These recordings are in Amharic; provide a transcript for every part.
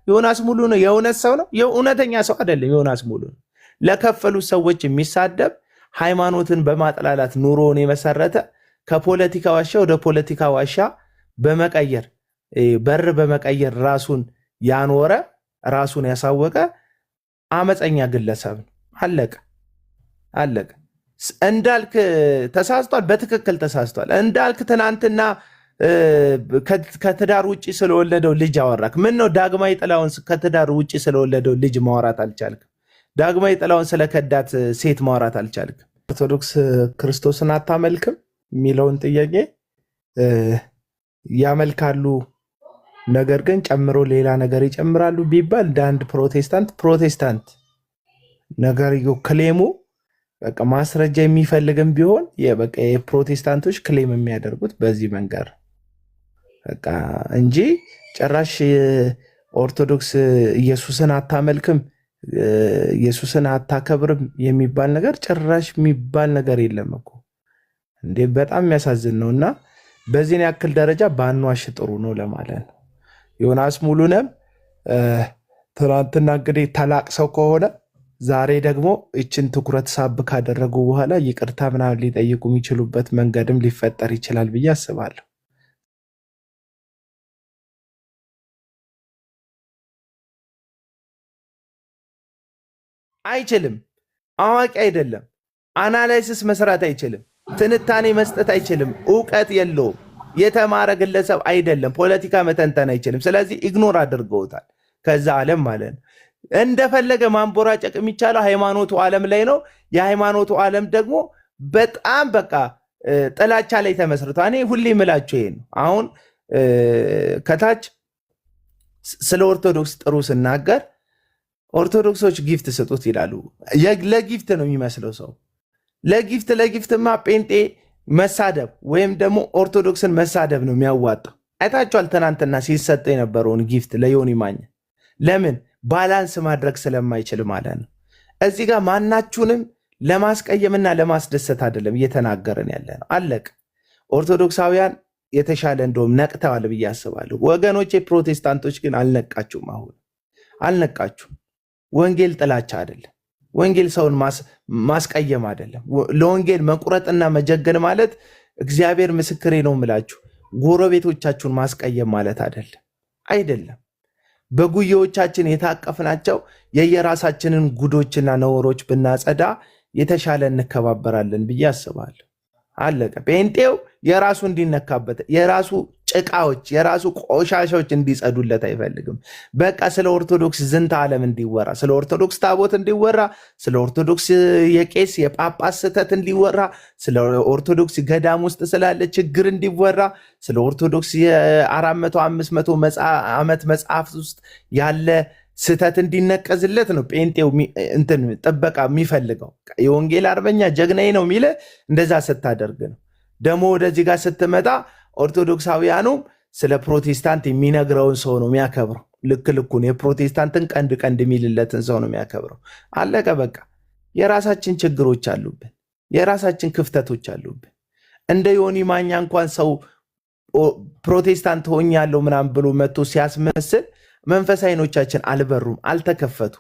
ዮናስ ሙሉ ነው የእውነት ሰው ነው የእውነተኛ ሰው አይደለም ዮናስ ሙሉ ነው ለከፈሉ ሰዎች የሚሳደብ ሃይማኖትን በማጥላላት ኑሮውን የመሰረተ ከፖለቲካ ዋሻ ወደ ፖለቲካ ዋሻ በመቀየር በር በመቀየር ራሱን ያኖረ ራሱን ያሳወቀ አመፀኛ ግለሰብ ነው አለቀ እንዳልክ ተሳስቷል በትክክል ተሳስቷል እንዳልክ ትናንትና ከትዳር ውጪ ስለወለደው ልጅ አወራክ ምን ነው ዳግማዊ ጥላውን ከትዳር ውጪ ስለወለደው ልጅ ማውራት አልቻልክም ዳግማዊ ጥላውን ስለከዳት ሴት ማውራት አልቻልክም ኦርቶዶክስ ክርስቶስን አታመልክም የሚለውን ጥያቄ ያመልካሉ ነገር ግን ጨምሮ ሌላ ነገር ይጨምራሉ ቢባል አንድ ፕሮቴስታንት ነገር ክሌሙ በቃ ማስረጃ የሚፈልግም ቢሆን በቃ የፕሮቴስታንቶች ክሌም የሚያደርጉት በዚህ መንገር በቃ እንጂ ጭራሽ ኦርቶዶክስ ኢየሱስን አታመልክም ኢየሱስን አታከብርም የሚባል ነገር ጭራሽ የሚባል ነገር የለም እኮ እንዴ በጣም የሚያሳዝን ነውና በዚህን ያክል ደረጃ ባንዋሽ ጥሩ ነው ለማለት ነው ዮናስ ሙሉነም ትናንትና እንግዲህ ተላቅሰው ከሆነ ዛሬ ደግሞ እችን ትኩረት ሳብ ካደረጉ በኋላ ይቅርታ ምናምን ሊጠይቁ የሚችሉበት መንገድም ሊፈጠር ይችላል ብዬ አስባለሁ አይችልም አዋቂ አይደለም አናላይሲስ መስራት አይችልም ትንታኔ መስጠት አይችልም ዕውቀት የለውም የተማረ ግለሰብ አይደለም ፖለቲካ መተንተን አይችልም ስለዚህ ኢግኖር አድርገውታል ከዛ ዓለም ማለት ነው እንደፈለገ ማንቦራጨቅ የሚቻለው ሃይማኖቱ ዓለም ላይ ነው የሃይማኖቱ ዓለም ደግሞ በጣም በቃ ጥላቻ ላይ ተመስርቷል እኔ ሁሌ ምላችሁ ይሄ ነው አሁን ከታች ስለ ኦርቶዶክስ ጥሩ ስናገር ኦርቶዶክሶች ጊፍት ስጡት ይላሉ ለጊፍት ነው የሚመስለው ሰው ለጊፍትማ ጴንጤ መሳደብ ወይም ደግሞ ኦርቶዶክስን መሳደብ ነው የሚያዋጣው አይታችኋል ትናንትና ሲሰጥ የነበረውን ጊፍት ለዮኒ ማኛ ለምን ባላንስ ማድረግ ስለማይችል ማለት ነው እዚህ ጋር ማናችሁንም ለማስቀየምና ለማስደሰት አይደለም እየተናገረን ያለ ነው አለቅ ኦርቶዶክሳውያን የተሻለ እንደውም ነቅተዋል ብዬ አስባለሁ ወገኖቼ ፕሮቴስታንቶች ግን አልነቃችሁም አሁን አልነቃችሁም ወንጌል ጥላቻ አይደለም ወንጌል ሰውን ማስቀየም አይደለም ለወንጌል መቁረጥና መጀገን ማለት እግዚአብሔር ምስክሬ ነው ምላችሁ ጎረቤቶቻችሁን ማስቀየም ማለት አይደለም በጉዮቻችን የታቀፍናቸው የየራሳችንን ጉዶችና ነውሮች ብናጸዳ የተሻለ እንከባበራለን ብዬ አስባለሁ አለቀ ጴንጤው የራሱ እንዲነካበት የራሱ ጭቃዎች የራሱ ቆሻሻዎች እንዲጸዱለት አይፈልግም በቃ ስለ ኦርቶዶክስ ዝንተ ዓለም እንዲወራ ስለ ኦርቶዶክስ ታቦት እንዲወራ ስለ ኦርቶዶክስ የቄስ የጳጳስ ስተት እንዲወራ ስለ ኦርቶዶክስ ገዳም ውስጥ ስላለ ችግር እንዲወራ ስለ ኦርቶዶክስ የ400 500 ዓመት መጽሐፍ ውስጥ ያለ ስተት እንዲነቀዝለት ነው ጴንጤው እንትን ጥበቃ የሚፈልገው የወንጌል አርበኛ ጀግናዬ ነው የሚለ እንደዛ ስታደርግ ነው ደሞ ወደዚህ ጋር ስትመጣ ኦርቶዶክሳውያኑ ስለ ፕሮቴስታንት የሚነግረውን ሰው ነው የሚያከብረው ልኩን የፕሮቴስታንትን ቀንድ የሚልለትን ሰው ነው የሚያከብረው አለቀ በቃ የራሳችን ችግሮች አሉብን የራሳችን ክፍተቶች አሉብን እንደ ዮኒ ማኛ እንኳን ሰው ፕሮቴስታንት ሆኛለሁ ምናምን ብሎ መጥቶ ሲያስመስል መንፈሳዊ አይኖቻችን አልበሩም አልተከፈቱ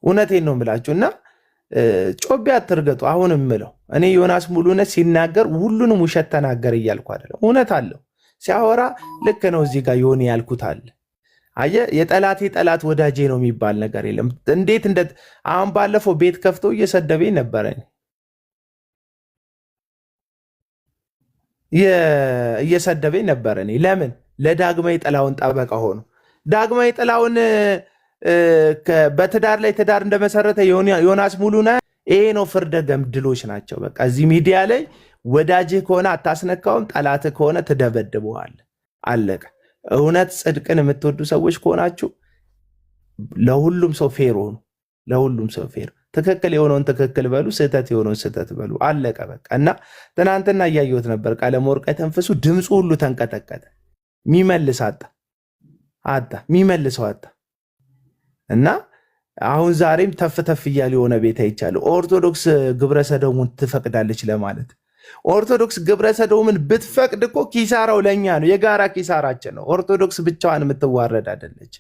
እውነቴን ነው የምላችሁና ጮቤ አትርገጡ አሁንም ምለው እኔ ዮናስ ሙሉነት ሲናገር ሁሉንም ውሸት ተናገር እያልኩ አይደለም እውነት አለው ሲያወራ ልክ ነው እዚህ ጋር ዮኒ ያልኩት አለ አየ የጠላቴ ጠላት ወዳጄ ነው የሚባል ነገር የለም እንዴት አሁን ባለፈው ቤት ከፍቶ እየሰደበኝ ነበረ እየሰደበኝ ነበረ ለምን ለዳግማዊ ጥላውን ጠበቃ ሆኖ ዳግማዊ ጥላውን በትዳር ላይ ትዳር እንደመሰረተ ዮናስ ሙሉና ይሄ ነው ፍርደ ገምድሎች ናቸው በቃ እዚህ ሚዲያ ላይ ወዳጅህ ከሆነ አታስነካውም ጠላትህ ከሆነ ትደበድበዋል አለቀ እውነት ጽድቅን የምትወዱ ሰዎች ከሆናችሁ ለሁሉም ሰው ፌር ሆኑ ለሁሉም ሰው ፌር ትክክል የሆነውን ትክክል በሉ ስህተት የሆነውን ስህተት በሉ አለቀ በቃ እና ትናንትና እያየሁት ነበር ቀለመወርቅ ተንፈሱ ድምፁ ሁሉ ተንቀጠቀጠ ሚመልስ አጣ ሚመልሰው አጣ እና አሁን ዛሬም ተፍተፍ እያለ የሆነ ቤት አይቻለሁ ኦርቶዶክስ ግብረ ሰዶምን ትፈቅዳለች ለማለት ኦርቶዶክስ ግብረ ሰዶምን ብትፈቅድ እኮ ኪሳራው ለኛ ነው የጋራ ኪሳራችን ነው ኦርቶዶክስ ብቻዋን የምትዋረድ አይደለች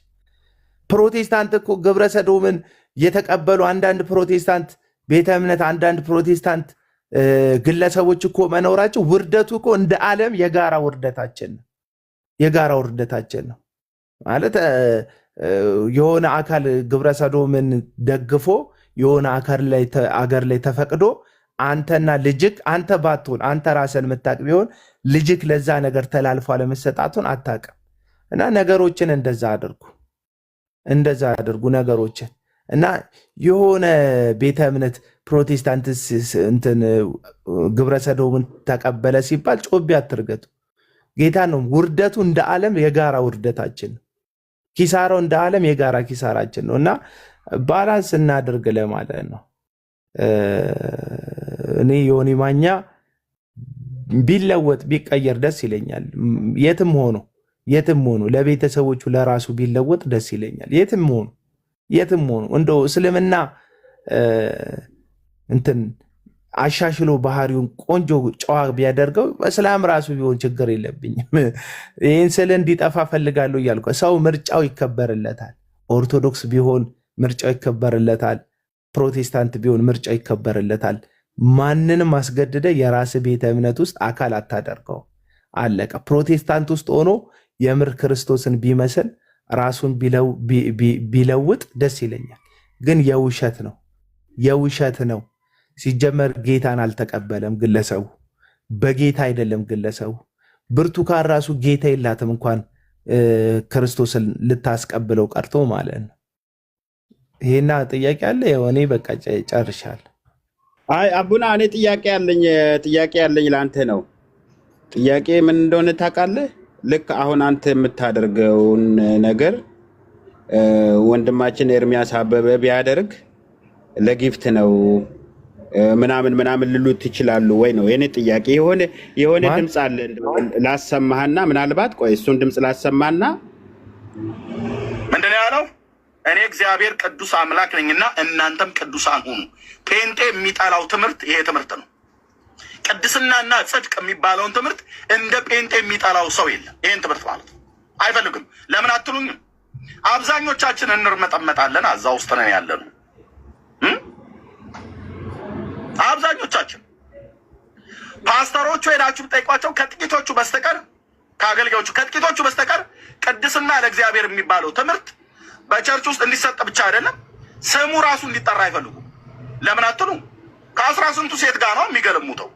ፕሮቴስታንት እኮ ግብረ ሰዶምን የተቀበሉ አንዳንድ ፕሮቴስታንት ቤተ እምነት አንዳንድ ፕሮቴስታንት ግለሰቦች እኮ መኖራቸው ውርደቱ እኮ እንደ ዓለም የጋራ ውርደታችን ነው ማለት የሆነ አካል ግብረ ሰዶምን ደግፎ የሆነ አገር ላይ ተፈቅዶ አንተና ልጅክ አንተ ባትሆን አንተ ራስን የምታቅ ቢሆን ልጅክ ለዛ ነገር ተላልፎ አለመሰጣቱን አታውቅም። እና ነገሮችን እንደዛ አድርጉ ነገሮችን እና የሆነ ቤተ እምነት ፕሮቴስታንት እንትን ግብረ ሰዶምን ተቀበለ ሲባል ጮቤ አትርገጡ። ጌታ ነው ውርደቱ እንደ ዓለም የጋራ ውርደታችን ነው። ኪሳራው እንደ ዓለም የጋራ ኪሳራችን ነው እና ባላንስ እናድርግ ለማለት ነው። እኔ ዮኒ ማኛ ቢለወጥ ቢቀየር ደስ ይለኛል። የትም ሆኖ ለቤተሰቦቹ ለራሱ ቢለወጥ ደስ ይለኛል። የትም ሆኖ እንደው እስልምና እንትን አሻሽሎ ባህሪውን ቆንጆ ጨዋ ቢያደርገው እስላም ራሱ ቢሆን ችግር የለብኝም። ይህን ስል እንዲጠፋ ፈልጋለሁ እያልኩ ሰው ምርጫው ይከበርለታል። ኦርቶዶክስ ቢሆን ምርጫው ይከበርለታል። ፕሮቴስታንት ቢሆን ምርጫው ይከበርለታል። ማንንም አስገድደ የራስ ቤተ እምነት ውስጥ አካል አታደርገው። አለቀ። ፕሮቴስታንት ውስጥ ሆኖ የምር ክርስቶስን ቢመስል ራሱን ቢለውጥ ደስ ይለኛል። ግን የውሸት ነው። ሲጀመር ጌታን አልተቀበለም ግለሰቡ። በጌታ አይደለም ግለሰቡ። ብርቱካን ራሱ ጌታ የላትም እንኳን ክርስቶስን ልታስቀብለው ቀርቶ ማለት ነው። ይሄና ጥያቄ አለ። እኔ በቃ ጨርሻለሁ። አይ አቡና እኔ ጥያቄ ያለኝ ለአንተ ነው። ጥያቄ ምን እንደሆነ ታውቃለህ? ልክ አሁን አንተ የምታደርገውን ነገር ወንድማችን ኤርሚያስ አበበ ቢያደርግ ለጊፍት ነው ምናምን ልሉት ይችላሉ ወይ ነው የኔ ጥያቄ። የሆነ ድምፅ አለ ላሰማህና ምናልባት ቆይ እሱን ድምፅ ላሰማህና ምንድነው ያለው? እኔ እግዚአብሔር ቅዱስ አምላክ ነኝና እናንተም ቅዱሳን ሁኑ። ጴንጤ የሚጠላው ትምህርት ይሄ ትምህርት ነው። ቅድስናና ጽድቅ የሚባለውን ትምህርት እንደ ጴንጤ የሚጠላው ሰው የለም። ይሄን ትምህርት ማለት አይፈልግም። ለምን አትሉኝም? አብዛኞቻችን እንርመጠመጣለን። እዛ ውስጥ ነን ያለነው አብዛኞቻችን። ፓስተሮቹ ሄዳችሁ ጠይቋቸው፣ ከጥቂቶቹ በስተቀር ከአገልጋዮቹ ከጥቂቶቹ በስተቀር ቅድስና ለእግዚአብሔር የሚባለው ትምህርት በቸርች ውስጥ እንዲሰጥ ብቻ አይደለም ስሙ ራሱ እንዲጠራ አይፈልጉም። ለምን አትሉ? ከአስራ ስንቱ ሴት ጋር ነው የሚገለሙተው?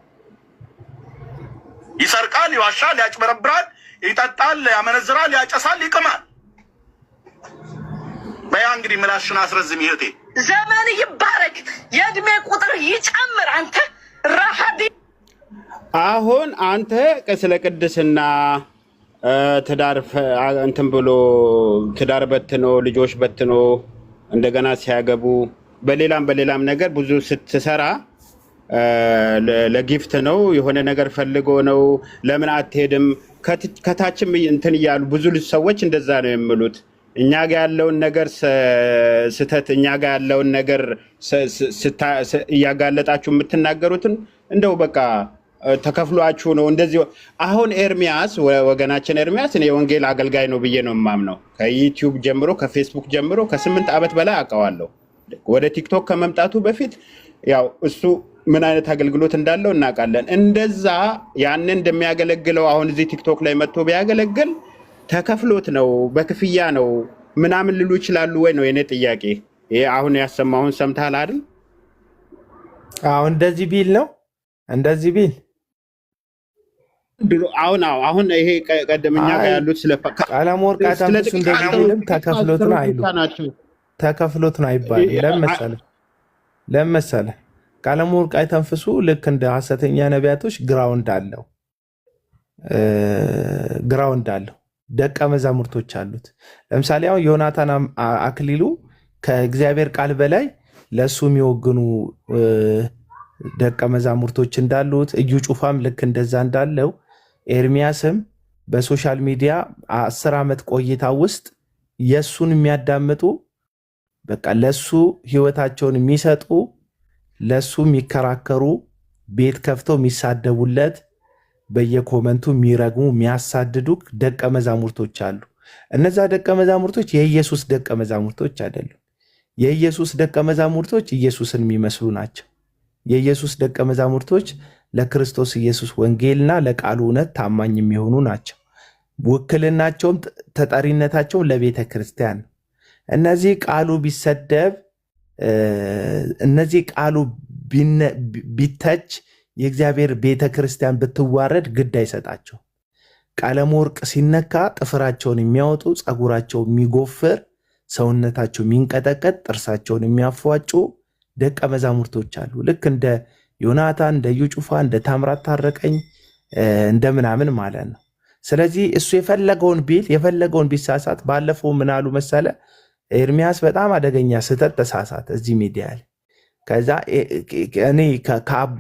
ይሰርቃል፣ ይዋሻል፣ ያጭበረብራል፣ ይጠጣል፣ ያመነዝራል፣ ያጨሳል፣ ይቅማል። በያ እንግዲህ ምላሽን አስረዝም ይሄቴ ዘመን ይባረክ፣ የእድሜ ቁጥር ይጨምር። አንተ ራሃዲ አሁን አንተ ስለ ቅድስና ትዳር እንትን ብሎ ትዳር በትኖ ልጆች በትኖ እንደገና ሲያገቡ በሌላም ነገር ብዙ ስትሰራ ለጊፍት ነው የሆነ ነገር ፈልጎ ነው። ለምን አትሄድም? ከታችም እንትን እያሉ ብዙ ሰዎች እንደዛ ነው የሚሉት። እኛ ጋር ያለውን ነገር ስተት እኛ ጋር ያለውን ነገር እያጋለጣችሁ የምትናገሩትን እንደው በቃ ተከፍሏችሁ ነው እንደዚህ። አሁን ኤርሚያስ ወገናችን ኤርሚያስ እኔ የወንጌል አገልጋይ ነው ብዬ ነው የማምነው። ከዩቲዩብ ጀምሮ ከፌስቡክ ጀምሮ ከ8 ዓመት በላይ አውቀዋለሁ። ወደ ቲክቶክ ከመምጣቱ በፊት ያው እሱ ምን አይነት አገልግሎት እንዳለው እናውቃለን። እንደዛ ያንን እንደሚያገለግለው አሁን እዚህ ቲክቶክ ላይ መጥቶ ቢያገለግል ተከፍሎት ነው በክፍያ ነው ምናምን ልሉ ይችላሉ ወይ ነው የኔ ጥያቄ። ይሄ አሁን ያሰማውን ሰምተሃል አይደል? አሁን እንደዚህ ቢል አሁን ይሄ ቀደምኛ ጋር ያሉት ቀለም ወርቃታ እሱ እንደዚህ ቢልም ተከፍሎት ነው አይሉ ተከፍሎት ነው አይባልም። ለምሳሌ ቀለም ወርቅ አይተንፍሱ ልክ እንደ ሐሰተኛ ነቢያቶች ግራውንድ አለው። ደቀ መዛሙርቶች አሉት። ለምሳሌ አሁን ዮናታን አክሊሉ ከእግዚአብሔር ቃል በላይ ለእሱ የሚወግኑ ደቀ መዛሙርቶች እንዳሉት፣ እዩ ጩፋም ልክ እንደዛ እንዳለው፣ ኤርሚያስም በሶሻል ሚዲያ 10 ዓመት ቆይታ ውስጥ የእሱን የሚያዳምጡ በቃ ለሱ ህይወታቸውን የሚሰጡ ለሱ የሚከራከሩ ቤት ከፍተው የሚሳደቡለት በየኮመንቱ የሚረግሙ የሚያሳድዱ ደቀ መዛሙርቶች አሉ። እነዛ ደቀ መዛሙርቶች የኢየሱስ ደቀ መዛሙርቶች አይደሉም። የኢየሱስ ደቀ መዛሙርቶች ኢየሱስን የሚመስሉ ናቸው። የኢየሱስ ደቀ መዛሙርቶች ለክርስቶስ ኢየሱስ ወንጌልና ለቃሉ እውነት ታማኝ የሚሆኑ ናቸው። ውክልናቸውም ተጠሪነታቸውም ለቤተ ክርስቲያን ነው። እነዚህ ቃሉ ቢሰደብ፣ እነዚህ ቃሉ ቢተች፣ የእግዚአብሔር ቤተ ክርስቲያን ብትዋረድ ግድ አይሰጣቸው። ቀለም ወርቅ ሲነካ ጥፍራቸውን የሚያወጡ፣ ፀጉራቸው የሚጎፍር፣ ሰውነታቸው የሚንቀጠቀጥ፣ ጥርሳቸውን የሚያፏጩ ደቀ መዛሙርቶች አሉ። ልክ እንደ ዮናታን፣ እንደ እዩ ጩፋ፣ እንደ ታምራት ታረቀኝ እንደ ምናምን ማለት ነው። ስለዚህ እሱ የፈለገውን ቢል የፈለገውን ቢሳሳት፣ ባለፈው ምን አሉ መሰለ ኤርሚያስ በጣም አደገኛ ስህተት ተሳሳት እዚህ ሚዲያ ላይ። ከዛ እኔ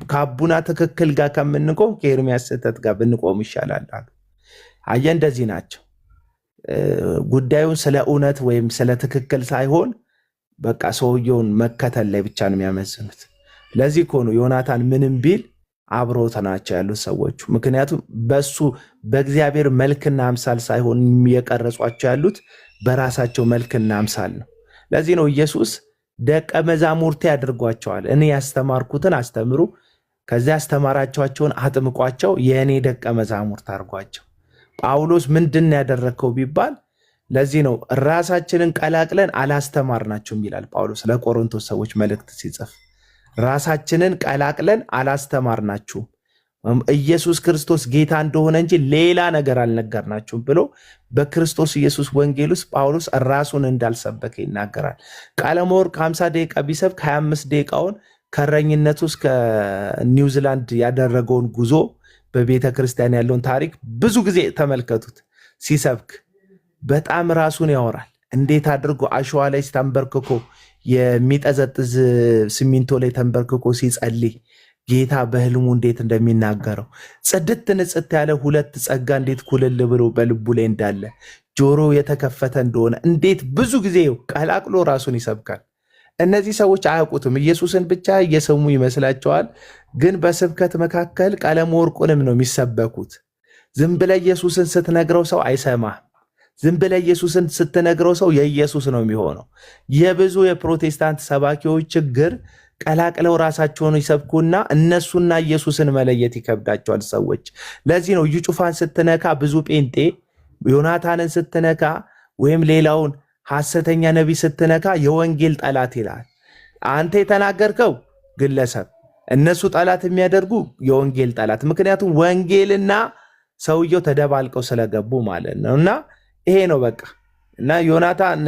ከአቡና ትክክል ጋር ከምንቆም ከኤርሚያስ ስህተት ጋር ብንቆም ይሻላል አሉ። አየህ፣ እንደዚህ ናቸው። ጉዳዩን ስለ እውነት ወይም ስለ ትክክል ሳይሆን በቃ ሰውየውን መከተል ላይ ብቻ ነው የሚያመዝኑት። ለዚህ እኮ ነው ዮናታን ምንም ቢል አብሮት ናቸው ያሉት ሰዎቹ። ምክንያቱም በሱ በእግዚአብሔር መልክና አምሳል ሳይሆን የቀረጿቸው ያሉት በራሳቸው መልክና አምሳል ነው። ለዚህ ነው ኢየሱስ ደቀ መዛሙርቴ አድርጓቸዋል። እኔ ያስተማርኩትን አስተምሩ፣ ከዚያ ያስተማራቸዋቸውን አጥምቋቸው፣ የእኔ ደቀ መዛሙርት አድርጓቸው። ጳውሎስ ምንድን ያደረግከው ቢባል ለዚህ ነው ራሳችንን ቀላቅለን አላስተማርናችሁም ይላል ጳውሎስ ለቆሮንቶስ ሰዎች መልእክት ሲጽፍ። ራሳችንን ቀላቅለን አላስተማርናችሁም፣ ኢየሱስ ክርስቶስ ጌታ እንደሆነ እንጂ ሌላ ነገር አልነገርናችሁም ብሎ በክርስቶስ ኢየሱስ ወንጌል ውስጥ ጳውሎስ ራሱን እንዳልሰበከ ይናገራል። ቀለም ወርቅ 50 ደቂቃ ቢሰብክ 25 ደቂቃውን ከእረኝነቱ እስከ ኒውዚላንድ ያደረገውን ጉዞ በቤተ ክርስቲያን ያለውን ታሪክ ብዙ ጊዜ ተመልከቱት። ሲሰብክ በጣም ራሱን ያወራል። እንዴት አድርጎ አሸዋ ላይ ተንበርክኮ የሚጠዘጥዝ ሲሚንቶ ላይ ተንበርክኮ ሲጸልይ ጌታ በህልሙ እንዴት እንደሚናገረው ጽድት ንጽት ያለ ሁለት ጸጋ እንዴት ኩልል ብሎ በልቡ ላይ እንዳለ ጆሮ የተከፈተ እንደሆነ እንዴት ብዙ ጊዜ ቀላቅሎ ራሱን ይሰብካል። እነዚህ ሰዎች አያውቁትም። ኢየሱስን ብቻ እየሰሙ ይመስላቸዋል። ግን በስብከት መካከል ቀለም ወርቁንም ነው የሚሰበኩት። ዝም ብለህ ኢየሱስን ስትነግረው ሰው አይሰማህም። ዝም ብለህ ኢየሱስን ስትነግረው ሰው የኢየሱስ ነው የሚሆነው። የብዙ የፕሮቴስታንት ሰባኪዎች ችግር ቀላቅለው ራሳቸውን ይሰብኩና እነሱና ኢየሱስን መለየት ይከብዳቸዋል ሰዎች። ለዚህ ነው እዩ ጩፋን ስትነካ ብዙ ጴንጤ፣ ዮናታንን ስትነካ ወይም ሌላውን ሐሰተኛ ነቢይ ስትነካ የወንጌል ጠላት ይላል። አንተ የተናገርከው ግለሰብ፣ እነሱ ጠላት የሚያደርጉ የወንጌል ጠላት። ምክንያቱም ወንጌልና ሰውየው ተደባልቀው ስለገቡ ማለት ነው። እና ይሄ ነው በቃ። እና ዮናታን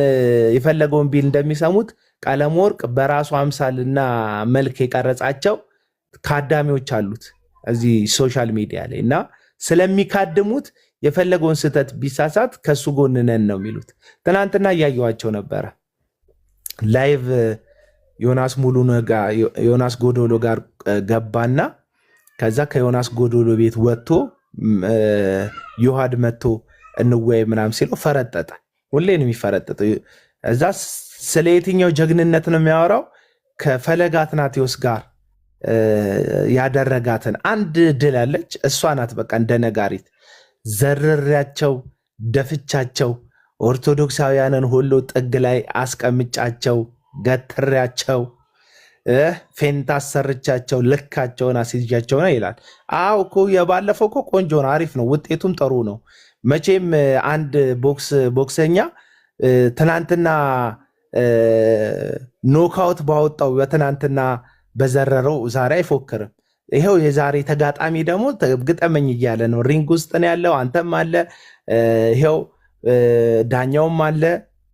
የፈለገውን ቢል እንደሚሰሙት ቀለም ወርቅ በራሱ አምሳልና መልክ የቀረጻቸው ካዳሚዎች አሉት እዚህ ሶሻል ሚዲያ ላይ እና ስለሚካድሙት የፈለገውን ስህተት ቢሳሳት ከሱ ጎን ነን ነው የሚሉት። ትናንትና እያየዋቸው ነበረ ላይቭ ዮናስ ጎዶሎ ጋር ገባና ከዛ ከዮናስ ጎዶሎ ቤት ወጥቶ ዮሐድ መጥቶ እንወይ ምናምን ሲለው ፈረጠጠ። ሁሌ ነው የሚፈረጠጠው። እዛ ስለ የትኛው ጀግንነት ነው የሚያወራው? ከፈለገ አትናቴዎስ ጋር ያደረጋትን አንድ ድል አለች። እሷ ናት በቃ እንደ ነጋሪት ዘርሬያቸው ደፍቻቸው ኦርቶዶክሳውያንን ሁሉ ጥግ ላይ አስቀምጫቸው ገትሬያቸው ፌንታ አሰርቻቸው ልካቸውን አስይዣቸው ነው ይላል። አዎ እኮ የባለፈው እኮ ቆንጆ ነው፣ አሪፍ ነው፣ ውጤቱም ጥሩ ነው። መቼም አንድ ቦክሰኛ ትናንትና ኖካውት ባወጣው በትናንትና በዘረረው ዛሬ አይፎክርም። ይሄው የዛሬ ተጋጣሚ ደግሞ ግጠመኝ እያለ ነው። ሪንግ ውስጥ ነው ያለው፣ አንተም አለ፣ ይሄው ዳኛውም አለ።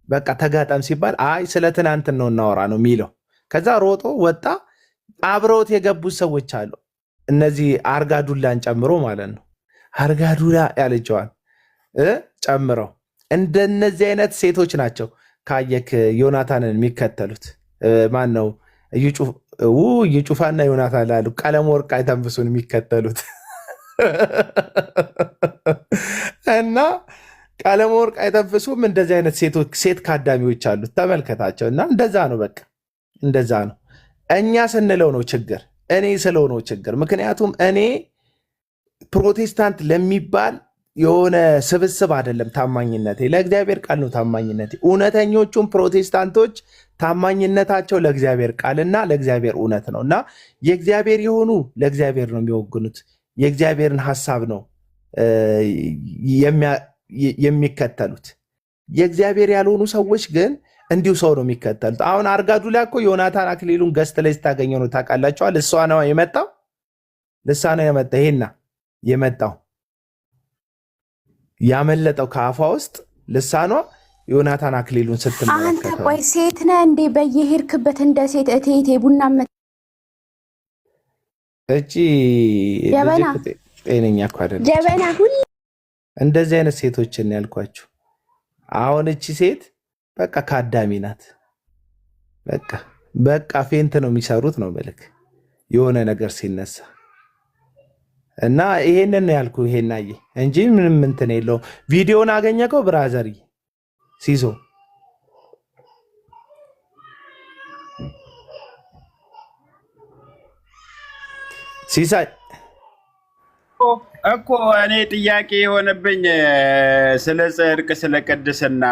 በቃ ተጋጣም ሲባል አይ ስለ ትናንት ነው እናወራ ነው የሚለው። ከዛ ሮጦ ወጣ። አብረውት የገቡት ሰዎች አሉ፣ እነዚህ አርጋዱላን ጨምሮ ማለት ነው። አርጋዱላ ያለችዋል ጨምረው እንደነዚህ አይነት ሴቶች ናቸው ካየክ ዮናታንን የሚከተሉት። ማን ነው? እዩ ጩፋና ዮናታን ላሉ ቀለም ወርቅ አይተንፍሱን የሚከተሉት እና ቀለም ወርቅ አይተንፍሱም። እንደዚህ አይነት ሴት ካዳሚዎች አሉት፣ ተመልከታቸው። እና እንደዛ ነው በቃ እንደዛ ነው። እኛ ስንለው ነው ችግር፣ እኔ ስለው ነው ችግር። ምክንያቱም እኔ ፕሮቴስታንት ለሚባል የሆነ ስብስብ አይደለም ታማኝነቴ፣ ለእግዚአብሔር ቃል ነው ታማኝነቴ። እውነተኞቹም ፕሮቴስታንቶች ታማኝነታቸው ለእግዚአብሔር ቃልና ለእግዚአብሔር እውነት ነው እና የእግዚአብሔር የሆኑ ለእግዚአብሔር ነው የሚወግኑት፣ የእግዚአብሔርን ሐሳብ ነው የሚከተሉት። የእግዚአብሔር ያልሆኑ ሰዎች ግን እንዲሁ ሰው ነው የሚከተሉት። አሁን አርጋዱላ እኮ ዮናታን አክሊሉን ገስት ላይ ስታገኘው ነው ታውቃላቸዋል። እሷ ነው የመጣው፣ ልሳ ነው የመጣ ይሄና የመጣው ያመለጠው ከአፏ ውስጥ ልሳኗ ዮናታን አክሊሉን ስትመለከተው። አንተ ቆይ ሴት ነህ እንዴ? በየሄድክበት እንደ ሴት እቴቴ ቡና እቺ ጤነኛ እኮ አይደለች። ጀበና ሁሉ እንደዚህ አይነት ሴቶችን ያልኳችሁ። አሁን እቺ ሴት በቃ ካዳሚ ናት። በቃ ፌንት ነው የሚሰሩት ነው መልክ የሆነ ነገር ሲነሳ እና ይሄንን ነው ያልኩ። ይሄናዬ እንጂ ምንም እንትን የለውም። ቪዲዮን አገኘከው ብራዘር ሲዞ ሲሳይ እኮ እኔ ጥያቄ የሆነብኝ ስለ ጽድቅ ስለ ቅድስና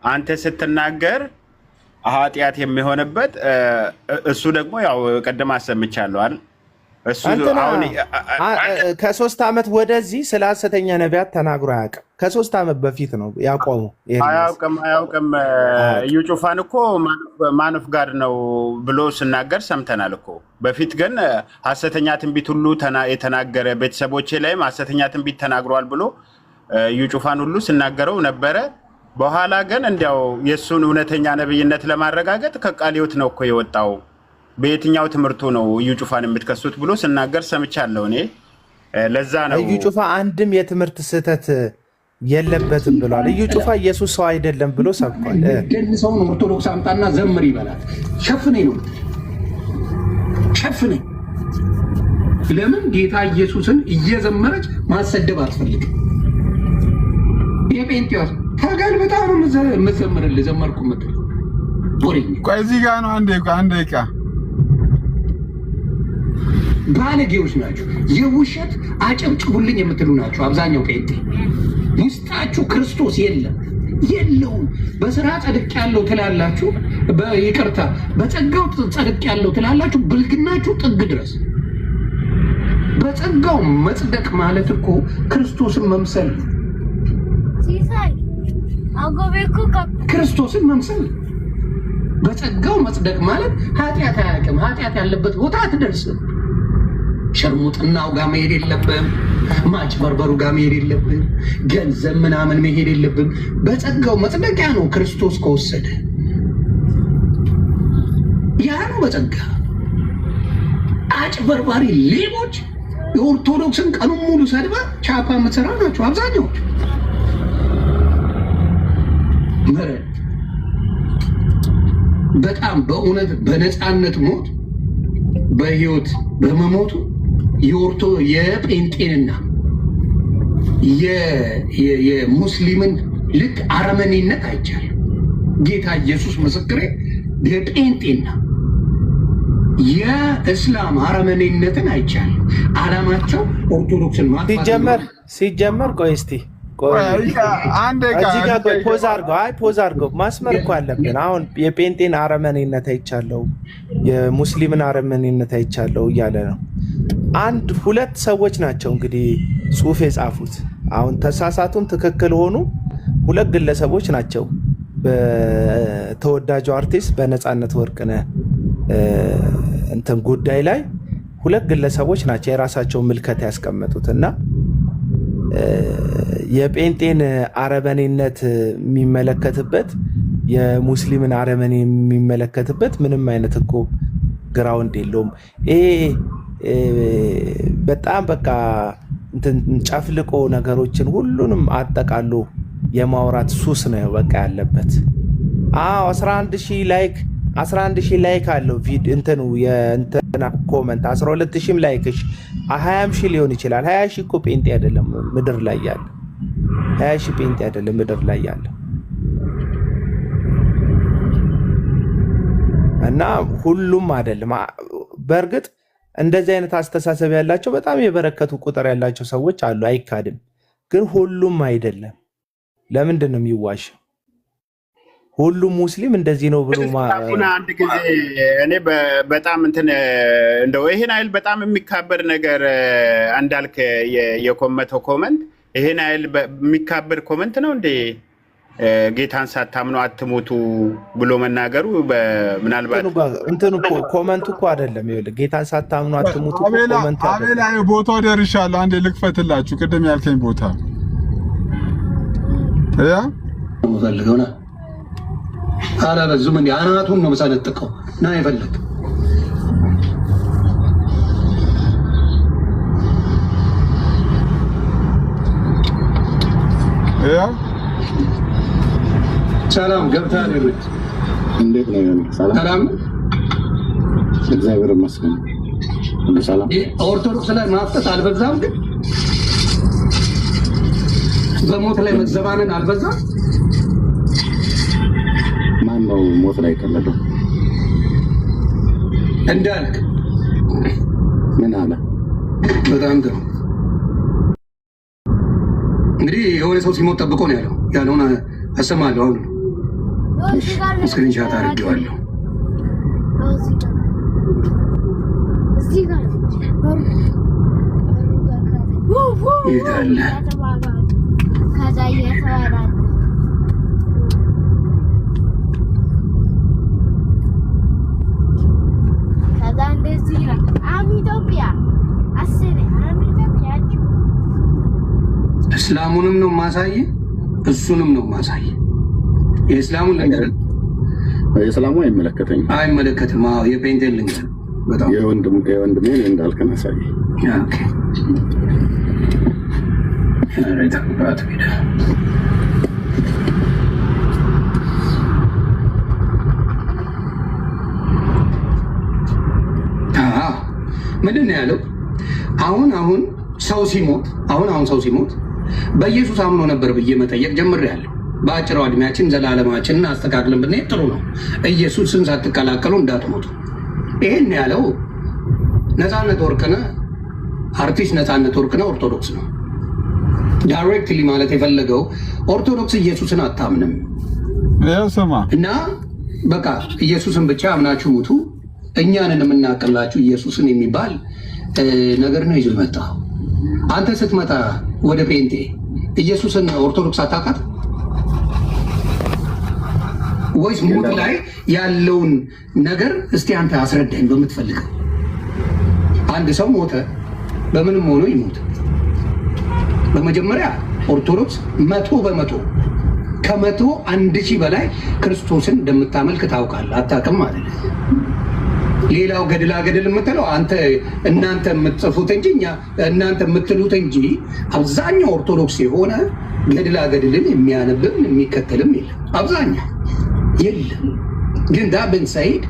አንተ ስትናገር ኃጢአት የሚሆንበት እሱ ደግሞ ያው ቀደም አሰምቻለሁ አይደል? እሱ አሁን ከ3 ዓመት ወደዚህ ስለ ሐሰተኛ ነቢያት ተናግሮ አያውቅም። ከ3 ዓመት በፊት ነው ያቆመው። አያውቅም። እዩ ጩፋን እኮ ማን ኦፍ ጋድ ነው ብሎ ስናገር ሰምተናል እኮ። በፊት ግን ሐሰተኛ ትንቢት ሁሉ የተናገረ ቤተሰቦቼ ላይም ሐሰተኛ ትንቢት ተናግሯል ብሎ እዩ ጩፋን ሁሉ ስናገረው ነበረ። በኋላ ግን እንዲያው የእሱን እውነተኛ ነብይነት ለማረጋገጥ ከቃለ ሕይወት ነው እኮ የወጣው። በየትኛው ትምህርቱ ነው እዩ ጩፋን የምትከሱት ብሎ ስናገር ሰምቻለሁ እኔ። ለዛ ነው እዩ ጩፋ አንድም የትምህርት ስህተት የለበትም ብሏል። እዩ ጩፋ ኢየሱስ ሰው አይደለም ብሎ ሰብኳል። ሰውን ኦርቶዶክስ አምጣና ዘምር ይበላል። ሸፍኔ ነው ሸፍኔ። ለምን ጌታ ኢየሱስን እየዘመረች ማሰደብ አትፈልግም? የጴንጤዎስ ታጋል በጣም የምዘምርልህ ዘመርኩ ምትል ቆይ እዚህ ጋር ነው። አንድ ደቂቃ ባለጌዎች ናቸው። የውሸት አጨብጭቡልኝ የምትሉ ናቸው አብዛኛው ጴንጤ። ውስጣችሁ ክርስቶስ የለውም። በስራ ጸድቅ ያለው ትላላችሁ፣ ይቅርታ በጸጋው ጸድቅ ያለው ትላላችሁ። ብልግናችሁ ጥግ ድረስ። በጸጋው መጽደቅ ማለት እኮ ክርስቶስን መምሰል ነው። ክርስቶስን መምሰል በጸጋው መጽደቅ ማለት ኃጢአት አያውቅም። ኃጢአት ያለበት ቦታ አትደርስም። ሸርሙጥናው ጋር መሄድ የለብም። ማጭበርበሩ ጋር መሄድ የለብም። ገንዘብ ምናምን መሄድ የለብም። በጸጋው መጽደቂያ ነው። ክርስቶስ ከወሰደ ያ ነው በጸጋ። አጭበርባሪ ሌቦች የኦርቶዶክስን ቀኑን ሙሉ ሰድባ ቻፓ የምትሰራ ናቸው አብዛኛዎቹ። በጣም በእውነት በነፃነት ሞት በህይወት በመሞቱ የጴንጤንና የሙስሊምን ልክ አረመኔነት አይቻልም። ጌታ ኢየሱስ ምስክሬ፣ የጴንጤና የእስላም አረመኔነትን አይቻልም። ዓላማቸው ኦርቶዶክስን ማጥፋት ሲጀመር ቆይ እስቲ ፖዝ አድርገው ማስመር እኮ አለብን። አሁን የጴንጤን አረመኔነት አይቻለው፣ የሙስሊምን አረመኔነት አይቻለው እያለ ነው። 1-2 ሰዎች ናቸው እንግዲህ ጽሑፍ የጻፉት። አሁን ተሳሳቱም ትክክል ሆኑ 2 ግለሰቦች ናቸው። በተወዳጁ አርቲስት በነፃነት ወርቅነህ እንትን ጉዳይ ላይ 2 ግለሰቦች ናቸው የራሳቸውን ምልከታ ያስቀመጡት እና የጴንጤን አረመኔነት የሚመለከትበት የሙስሊምን አረመኔ የሚመለከትበት ምንም አይነት እኮ ግራውንድ የለውም። ይሄ በጣም በቃ ጨፍልቆ ነገሮችን ሁሉንም አጠቃሎ የማውራት ሱስ ነው በቃ ያለበት። 11,000 ላይክ አለው እንትኑ የእንትና ኮመንት 12,000 ላይክ 20,000 ሊሆን ይችላል። 20,000 እኮ ጴንጤ አይደለም ምድር ላይ ያለ 20,000 ጴንጤ አይደለም ምድር ላይ ያለ እና ሁሉም አይደለም። በእርግጥ እንደዚህ አይነት አስተሳሰብ ያላቸው በጣም የበረከቱ ቁጥር ያላቸው ሰዎች አሉ፣ አይካድም። ግን ሁሉም አይደለም። ለምንድን ነው የሚዋሸው? ሁሉም ሙስሊም እንደዚህ ነው ብሎ አንድ ጊዜ እኔ በጣም እንትን እንደው ይሄን አይል በጣም የሚካበድ ነገር እንዳልክ የኮመተው ኮመንት ይሄን አይል የሚካበድ ኮመንት ነው እንዴ? ጌታን ሳታምኑ አትሞቱ ብሎ መናገሩ ምናልባት እንትኑ ኮመንቱ እኮ አይደለም። ይኸውልህ ጌታን ሳታምኑ አትሞቱ ኮመንቱ አቤላ ቦታው ደርሻለሁ። አንዴ ልክፈትላችሁ። ቅድም ያልከኝ ቦታ ያ ፈልገውና አላበዙም እንዴ? አናቱን ነው መሳነጥቀው ና ይፈልግ ያ ሰላም ገብታ ነብት እንዴት ነው? ሰላም እግዚአብሔር ይመስገን። ሰላም ኦርቶዶክስ ላይ ማፍጠት አልበዛም? ግን በሞት ላይ መዘባነን አልበዛም? ማን ነው ሞት ላይ ቀለደው? እንዳልክ ምን አለ? በጣም ጥሩ። እንግዲህ የሆነ ሰው ሲሞት ጠብቆ ነው ያለውን አሰማለሁ። አሁን ስክሪንሻት አድርጌዋለሁ። ይታለ እስላሙንም ነው ማሳየ፣ እሱንም ነው ማሳየ። የእስላሙን ነገር የእስላሙ አይመለከትም። አዎ የፔንቴን ልንገር በጣም የወንድሜን እንዳልከን አሳየ። ኦኬ አሬታባት ቢዳ ምንድን ነው ያለው? አሁን ሰው ሲሞት በኢየሱስ አምኖ ነበር ብዬ መጠየቅ ጀምሬያለሁ። በአጭሩ እድሜያችን ዘላለማችንን አስተካክለን ብንሄድ ጥሩ ነው። ኢየሱስን ሳትቀላቀሉ እንዳትሞቱ። ይሄን ያለው ነፃነት ወርቅነህ፣ አርቲስት ነፃነት ወርቅነህ ኦርቶዶክስ ነው። ዳይሬክትሊ ማለት የፈለገው ኦርቶዶክስ ኢየሱስን አታምንም እና በቃ ኢየሱስን ብቻ አምናችሁ ሙቱ፣ እኛንን የምናቅላችሁ ኢየሱስን የሚባል ነገር ነው ይዞ መጣ። አንተ ስትመጣ ወደ ፔንቴ ኢየሱስን ኦርቶዶክስ አታውቃት ወይስ ሞት ላይ ያለውን ነገር እስቲ አንተ አስረዳኝ በምትፈልገው። አንድ ሰው ሞተ፣ በምንም ሆኖ ይሞት። በመጀመሪያ ኦርቶዶክስ 100% ከ100,000 በላይ ክርስቶስን እንደምታመልክ ታውቃለህ። አታውቅም ማለት ነው። ሌላው ገድላ ገድል የምትለው እናንተ የምትጽፉት እንጂ እናንተ የምትሉት እንጂ አብዛኛው ኦርቶዶክስ የሆነ ገድላ ገድልን የሚያነብም የሚከተልም የለም። አብዛኛው የለም። ግን ዳብን ሰይድ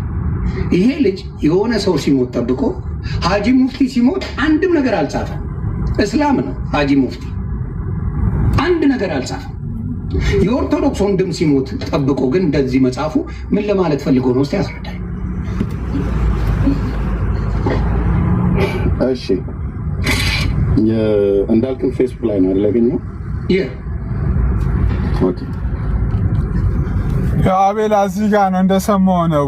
ይሄ ልጅ የሆነ ሰው ሲሞት ጠብቆ ሀጂ ሙፍቲ ሲሞት አንድም ነገር አልጻፈም። እስላም ነው ሀጂ ሙፍቲ፣ አንድ ነገር አልጻፈም። የኦርቶዶክስ ወንድም ሲሞት ጠብቆ ግን እንደዚህ መጻፉ ምን ለማለት ፈልጎ ነው? እስቲ ያስረዳኝ። እሺ እንዳልክም ፌስቡክ ላይ ነው ያገኘው። ኦኬ አቤላ እዚህ ጋር ነው እንደሰማው ነው።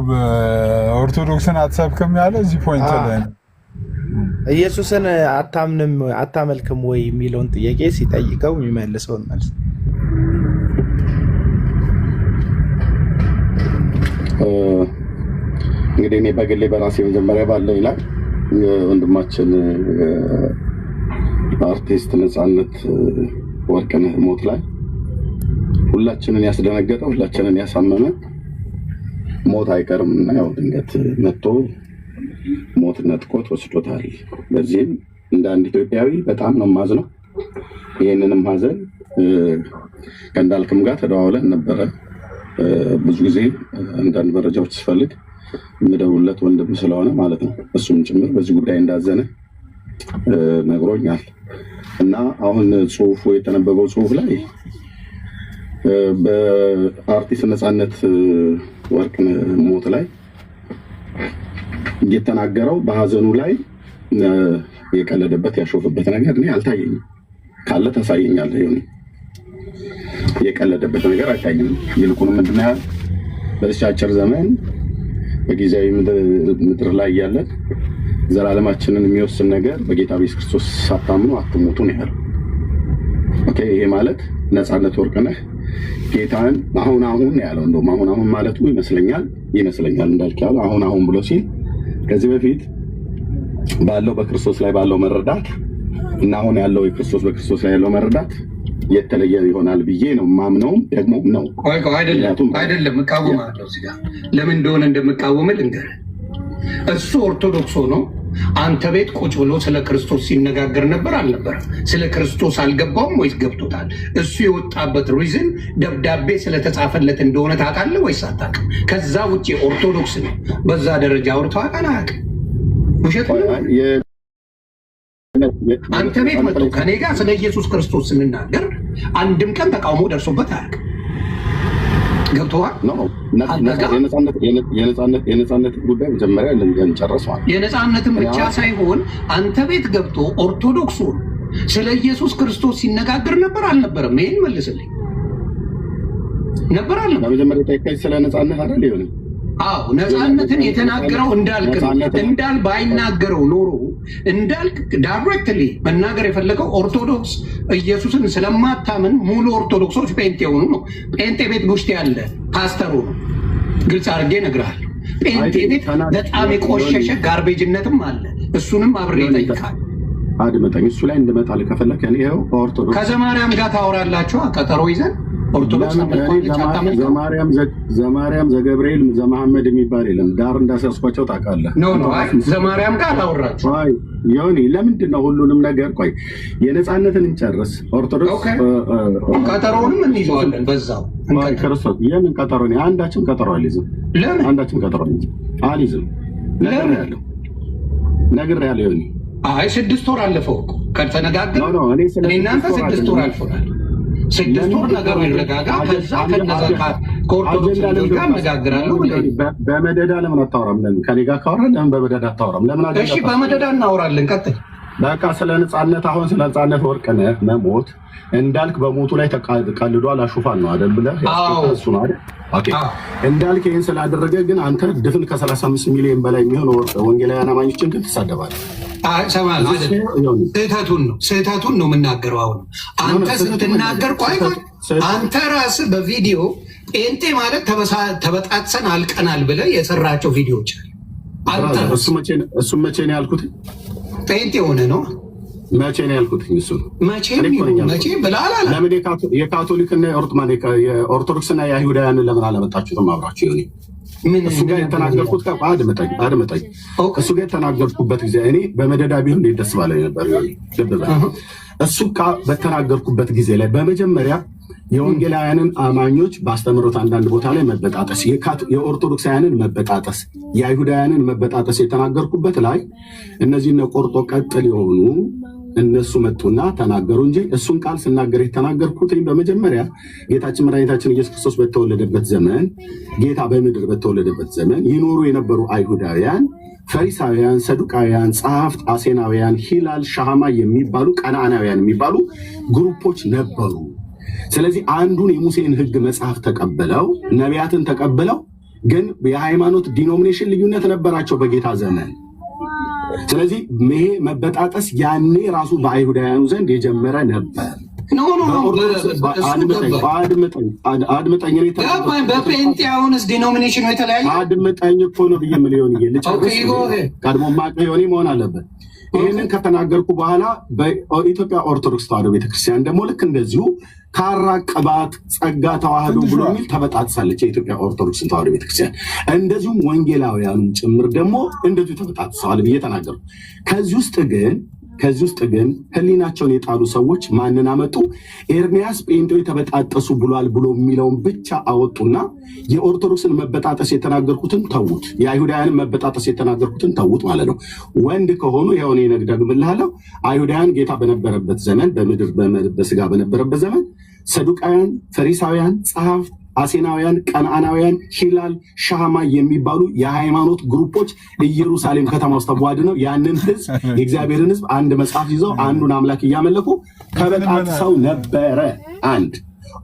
ኦርቶዶክስን አትሰብክም ያለ እዚህ ፖይንት ላይ ነው። ኢየሱስን አታምንም አታመልክም ወይ የሚለውን ጥያቄ ሲጠይቀው የሚመልሰውን መልስ እንግዲህ እኔ በግሌ በራሴ መጀመሪያ ባለኝ ላይ ወንድማችን አርቲስት ነፃነት ወርቅነህ ሞት ላይ ሁላችንን ያስደነገጠ ሁላችንን ያሳመመ ሞት አይቀርም እና ያው ድንገት መጥቶ ሞት ነጥቆት ወስዶታል። በዚህም እንደ አንድ ኢትዮጵያዊ በጣም ነው የማዝነው። ይህንንም ሀዘን ከእንዳልክም ጋር ተደዋውለን ነበረ። ብዙ ጊዜ አንዳንድ መረጃዎች ስፈልግ የምደውልለት ወንድም ስለሆነ ማለት ነው እሱም ጭምር በዚህ ጉዳይ እንዳዘነ ነግሮኛል። እና አሁን ጽሁፉ የተነበበው ጽሁፍ ላይ በአርቲስት ነፃነት ወርቅነህ ሞት ላይ እየተናገረው በሀዘኑ ላይ የቀለደበት ያሾፈበት ነገር እኔ አልታየኝም። ካለ ታሳየኛለህ። ይሁን የቀለደበት ነገር አይታይም። ይልቁንም ምንድን ያህል በዚህ አጭር ዘመን በጊዜያዊ ምድር ላይ ያለን ዘላለማችንን የሚወስን ነገር በጌታ በኢየሱስ ክርስቶስ ሳታምኑ አትሞቱ ነው ያለው። ኦኬ፣ ይሄ ማለት ነፃነት ወርቅነህ ጌታን አሁን ያለው እንደውም አሁን ማለቱ ይመስለኛል እንዳልክ ያለው አሁን ብሎ ሲል ከዚህ በፊት ባለው በክርስቶስ ላይ ባለው መረዳት እና አሁን ያለው የክርስቶስ በክርስቶስ ላይ ያለው መረዳት የተለየ ይሆናል ብዬ ነው ማምነውም ደግሞ ነው። አይደለም እቃወማለሁ። እዚህ ጋር ለምን እንደሆነ እንደምቃወም ልንገርህ። እሱ ኦርቶዶክስ ሆኖ አንተ ቤት ቁጭ ብሎ ስለ ክርስቶስ ሲነጋገር ነበር አልነበረም? ስለ ክርስቶስ አልገባውም ወይስ ገብቶታል? እሱ የወጣበት ሪዝን ደብዳቤ ስለተጻፈለት እንደሆነ ታውቃለህ ወይስ አታውቅም? ከዛ ውጭ ኦርቶዶክስ ነው በዛ ደረጃ አውርተው አያውቅም። ውሸት ነው። አንተ ቤት መጥቶ ከኔ ጋር ስለ ኢየሱስ ክርስቶስ ስንናገር አንድም ቀን ተቃውሞ ደርሶበት አያውቅም። ገብቶሃል? የነፃነት ጉዳይ መጀመሪያ ልንጨርስ ማለት የነፃነትን ብቻ ሳይሆን አንተ ቤት ገብቶ ኦርቶዶክሱን ስለ ኢየሱስ ክርስቶስ ሲነጋገር ነበር አልነበረም? ይህን መልስልኝ። ነበር አልነበረም? በመጀመሪያ ጠይቀኝ ስለ ነፃነት አይደል? ይሁን አዎ፣ ነፃነትን የተናገረው እንዳል ባይናገረው ኖሮ እንዳልክ ዳይሬክትሊ መናገር የፈለገው ኦርቶዶክስ ኢየሱስን ስለማታምን ሙሉ ኦርቶዶክሶች ጴንጤ የሆኑ ነው። ጴንጤ ቤት ውስጥ ያለ ፓስተሩ ነው። ግልጽ አድርጌ እነግርሃለሁ። ጴንጤ ቤት በጣም የቆሸሸ ጋርቤጅነትም አለ። እሱንም አብሬ ይጠይቃል። አድመጠኝ። እሱ ላይ እንድመጣል ከፈለክ ይኸው ኦርቶዶክስ ከዘማርያም ጋር ታወራላችሁ ቀጠሮ ይዘን ኦርቶዶክስ ዘማርያም ዘገብርኤል ዘመሐመድ የሚባል የለም። ዳር እንዳሰርስኳቸው ታውቃለህ። ዘማርያም ጋር አላወራችሁ ዮኒ። ለምንድን ነው ሁሉንም ነገር ቆይ የነፃነትን እንጨርስ። ኦርቶዶክስ ቀጠሮውንም እንይዘዋለን በዛው ክርስቶስ የምን ቀጠሮ? አንዳችን ቀጠሮ አልይዝም። አንዳችን ቀጠሮ አልይዝም። ነግሬያለሁ ዮኒ። 6 ወር አለፈው እኮ ከተነጋገርን እናንተ 6 ወር አልፎናል። 6 ወር ነገሩ ይረጋጋ። ከዛ ከነዛ ከኦርቶዶክስ ጋር እነጋግራለሁ። በመደዳ ለምን አታወራም? ከኔ ጋር ካወራን ለምን በመደዳ አታወራም? ለምን? እሺ በመደዳ እናወራለን። ቀጥል። በቃ ስለ ነፃነት አሁን ስለ ነፃነት ወርቅነህ መሞት እንዳልክ በሞቱ ላይ ተቀልዷል አሹፋን ነው አይደል ብለህ እሱ ነው አይደል? ኦኬ እንዳልክ ይሄን ስላደረገ ግን አንተ ድፍን ከ35 ሚሊዮን በላይ የሚሆን ወንጌላውያን አማኞችን ግን ትሳደባለህ። ስህተቱን ነው የምናገረው። አሁን አንተ ስትናገር አንተ ራስህ በቪዲዮ ጴንጤ ማለት ተበጣጥሰን አልቀናል ብለህ የሰራቸው ቪዲዮዎች እሱ መቼ ነው ያልኩት? ጴንጤ ሆነ ነው መቼ ነው ያልኩት? እሱ መቼ ብላላ። ለምን የካቶሊክና የኦርቶዶክስና የአይሁዳውያንን ለምን አለመጣችሁትም አብራችሁ? ይሆን እሱ ጋር የተናገርኩት አድምጠኝ። እሱ ጋር የተናገርኩበት ጊዜ እኔ በመደዳ ቢሆን ደስ ባለኝ ነበር። ልብ በል እሱ በተናገርኩበት ጊዜ ላይ በመጀመሪያ የወንጌላውያንን አማኞች በአስተምህሮት አንዳንድ ቦታ ላይ መበጣጠስ፣ የኦርቶዶክሳውያንን መበጣጠስ፣ የአይሁዳውያንን መበጣጠስ የተናገርኩበት ላይ እነዚህን ቆርጦ ቀጥል የሆኑ እነሱ መጡና ተናገሩ እንጂ እሱን ቃል ስናገር የተናገርኩትኝ በመጀመሪያ ጌታችን መድኃኒታችን ኢየሱስ ክርስቶስ በተወለደበት ዘመን ጌታ በምድር በተወለደበት ዘመን ይኖሩ የነበሩ አይሁዳውያን፣ ፈሪሳውያን፣ ሰዱቃውያን፣ ጸሐፍት፣ አሴናውያን፣ ሂላል፣ ሻሃማ የሚባሉ ቀናናውያን የሚባሉ ግሩፖች ነበሩ። ስለዚህ አንዱን የሙሴን ሕግ መጽሐፍ ተቀብለው ነቢያትን ተቀብለው ግን የሃይማኖት ዲኖሚኔሽን ልዩነት ነበራቸው በጌታ ዘመን። ስለዚህ ይሄ መበጣጠስ ያኔ ራሱ በአይሁዳውያኑ ዘንድ የጀመረ ነበር። አድምጠኝ እኮ ነው ብዬ ምን ቀድሞ ማቀ ሆኔ መሆን አለበት። ይህንን ከተናገርኩ በኋላ በኢትዮጵያ ኦርቶዶክስ ተዋሕዶ ቤተክርስቲያን ደግሞ ልክ እንደዚሁ ካራ ቅባት ጸጋ ተዋህዶ ብሎ የሚል ተበጣጥሳለች የኢትዮጵያ ኦርቶዶክስ ተዋሕዶ ቤተክርስቲያን። እንደዚሁም ወንጌላውያኑ ጭምር ደግሞ እንደዚሁ ተበጣጥሰዋል ብዬ ተናገርኩ። ከዚህ ውስጥ ግን ህሊናቸውን የጣሉ ሰዎች ማንን አመጡ? ኤርሚያስ ጴንጤው ተበጣጠሱ ብሏል ብሎ የሚለውን ብቻ አወጡና የኦርቶዶክስን መበጣጠስ የተናገርኩትን ተዉት፣ የአይሁዳውያንን መበጣጠስ የተናገርኩትን ተዉት ማለት ነው። ወንድ ከሆኑ የሆነ ደግምልሃለሁ። አይሁዳውያን ጌታ በነበረበት ዘመን በምድር በስጋ በነበረበት ዘመን ሰዱቃውያን፣ ፈሪሳውያን፣ ጸሐፍት፣ አሴናውያን፣ ቀንዓናውያን፣ ሂላል፣ ሻማ የሚባሉ የሃይማኖት ግሩፖች ኢየሩሳሌም ከተማ ውስጥ ተዋድነው ያንን ህዝብ የእግዚአብሔርን ህዝብ አንድ መጽሐፍ ይዘው አንዱን አምላክ እያመለኩ ተበጣጥሰው ነበረ። አንድ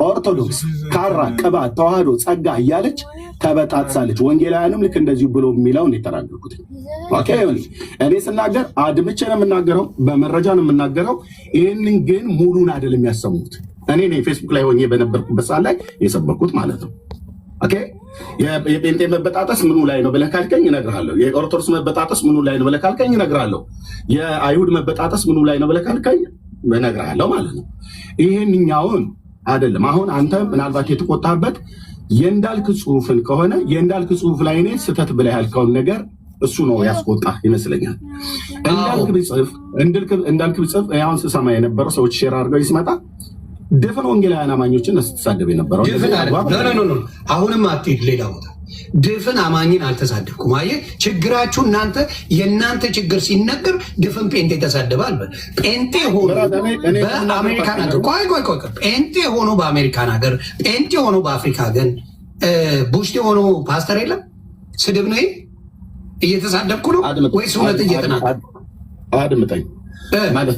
ኦርቶዶክስ ካራ፣ ቅባት፣ ተዋህዶ፣ ጸጋ እያለች ተበጣጥሳለች። ወንጌላውያንም ልክ እንደዚሁ ብሎ የሚለው የተናገርኩት ኦኬ። እኔ ስናገር አድምቼ ነው የምናገረው፣ በመረጃ ነው የምናገረው። ይህንን ግን ሙሉን አይደለም የሚያሰሙት። እኔ ፌስቡክ ላይ ሆኜ በነበርኩበት ሰዓት ላይ የሰበኩት ማለት ነው። ኦኬ። የጴንጤ መበጣጠስ ምኑ ላይ ነው ብለህ ካልከኝ እነግርሃለሁ። የኦርቶዶክስ መበጣጠስ ምኑ ላይ ነው ብለህ ካልከኝ እነግርሃለሁ። የአይሁድ መበጣጠስ ምኑ ላይ ነው ብለህ ካልከኝ እነግርሃለሁ ማለት ነው። ይሄንኛውን አይደለም። አሁን አንተ ምናልባት የተቆጣበት የእንዳልክ ጽሁፍን ከሆነ የእንዳልክ ጽሁፍ ላይ እኔ ስህተት ብለህ ያልከውን ነገር እሱ ነው ያስቆጣ ይመስለኛል። እንዳልክ ቢጽፍ አሁን ስሰማ የነበረው ሰዎች ሼር አድርገው ይስመጣ ድፍን ወንጌላውያን አማኞችን ስትሳደብ የነበረው አሁንም አትሄድ ሌላ ቦታ ድፍን አማኝን አልተሳደብኩም። አየህ ችግራችሁ እናንተ የእናንተ ችግር ሲነገር ድፍን ጴንጤ ተሳደባል። ጴንጤ ሆኖ በአሜሪካን ሀገር ቆይ ጴንጤ ሆኖ በአሜሪካን ሀገር ጴንጤ ሆኖ በአፍሪካ ግን ቡሽቴ ሆኖ ፓስተር የለም። ስድብ ነው እየተሳደብኩ ነው ወይስ እውነት እየተናገርኩ? አድምጠኝ ማለት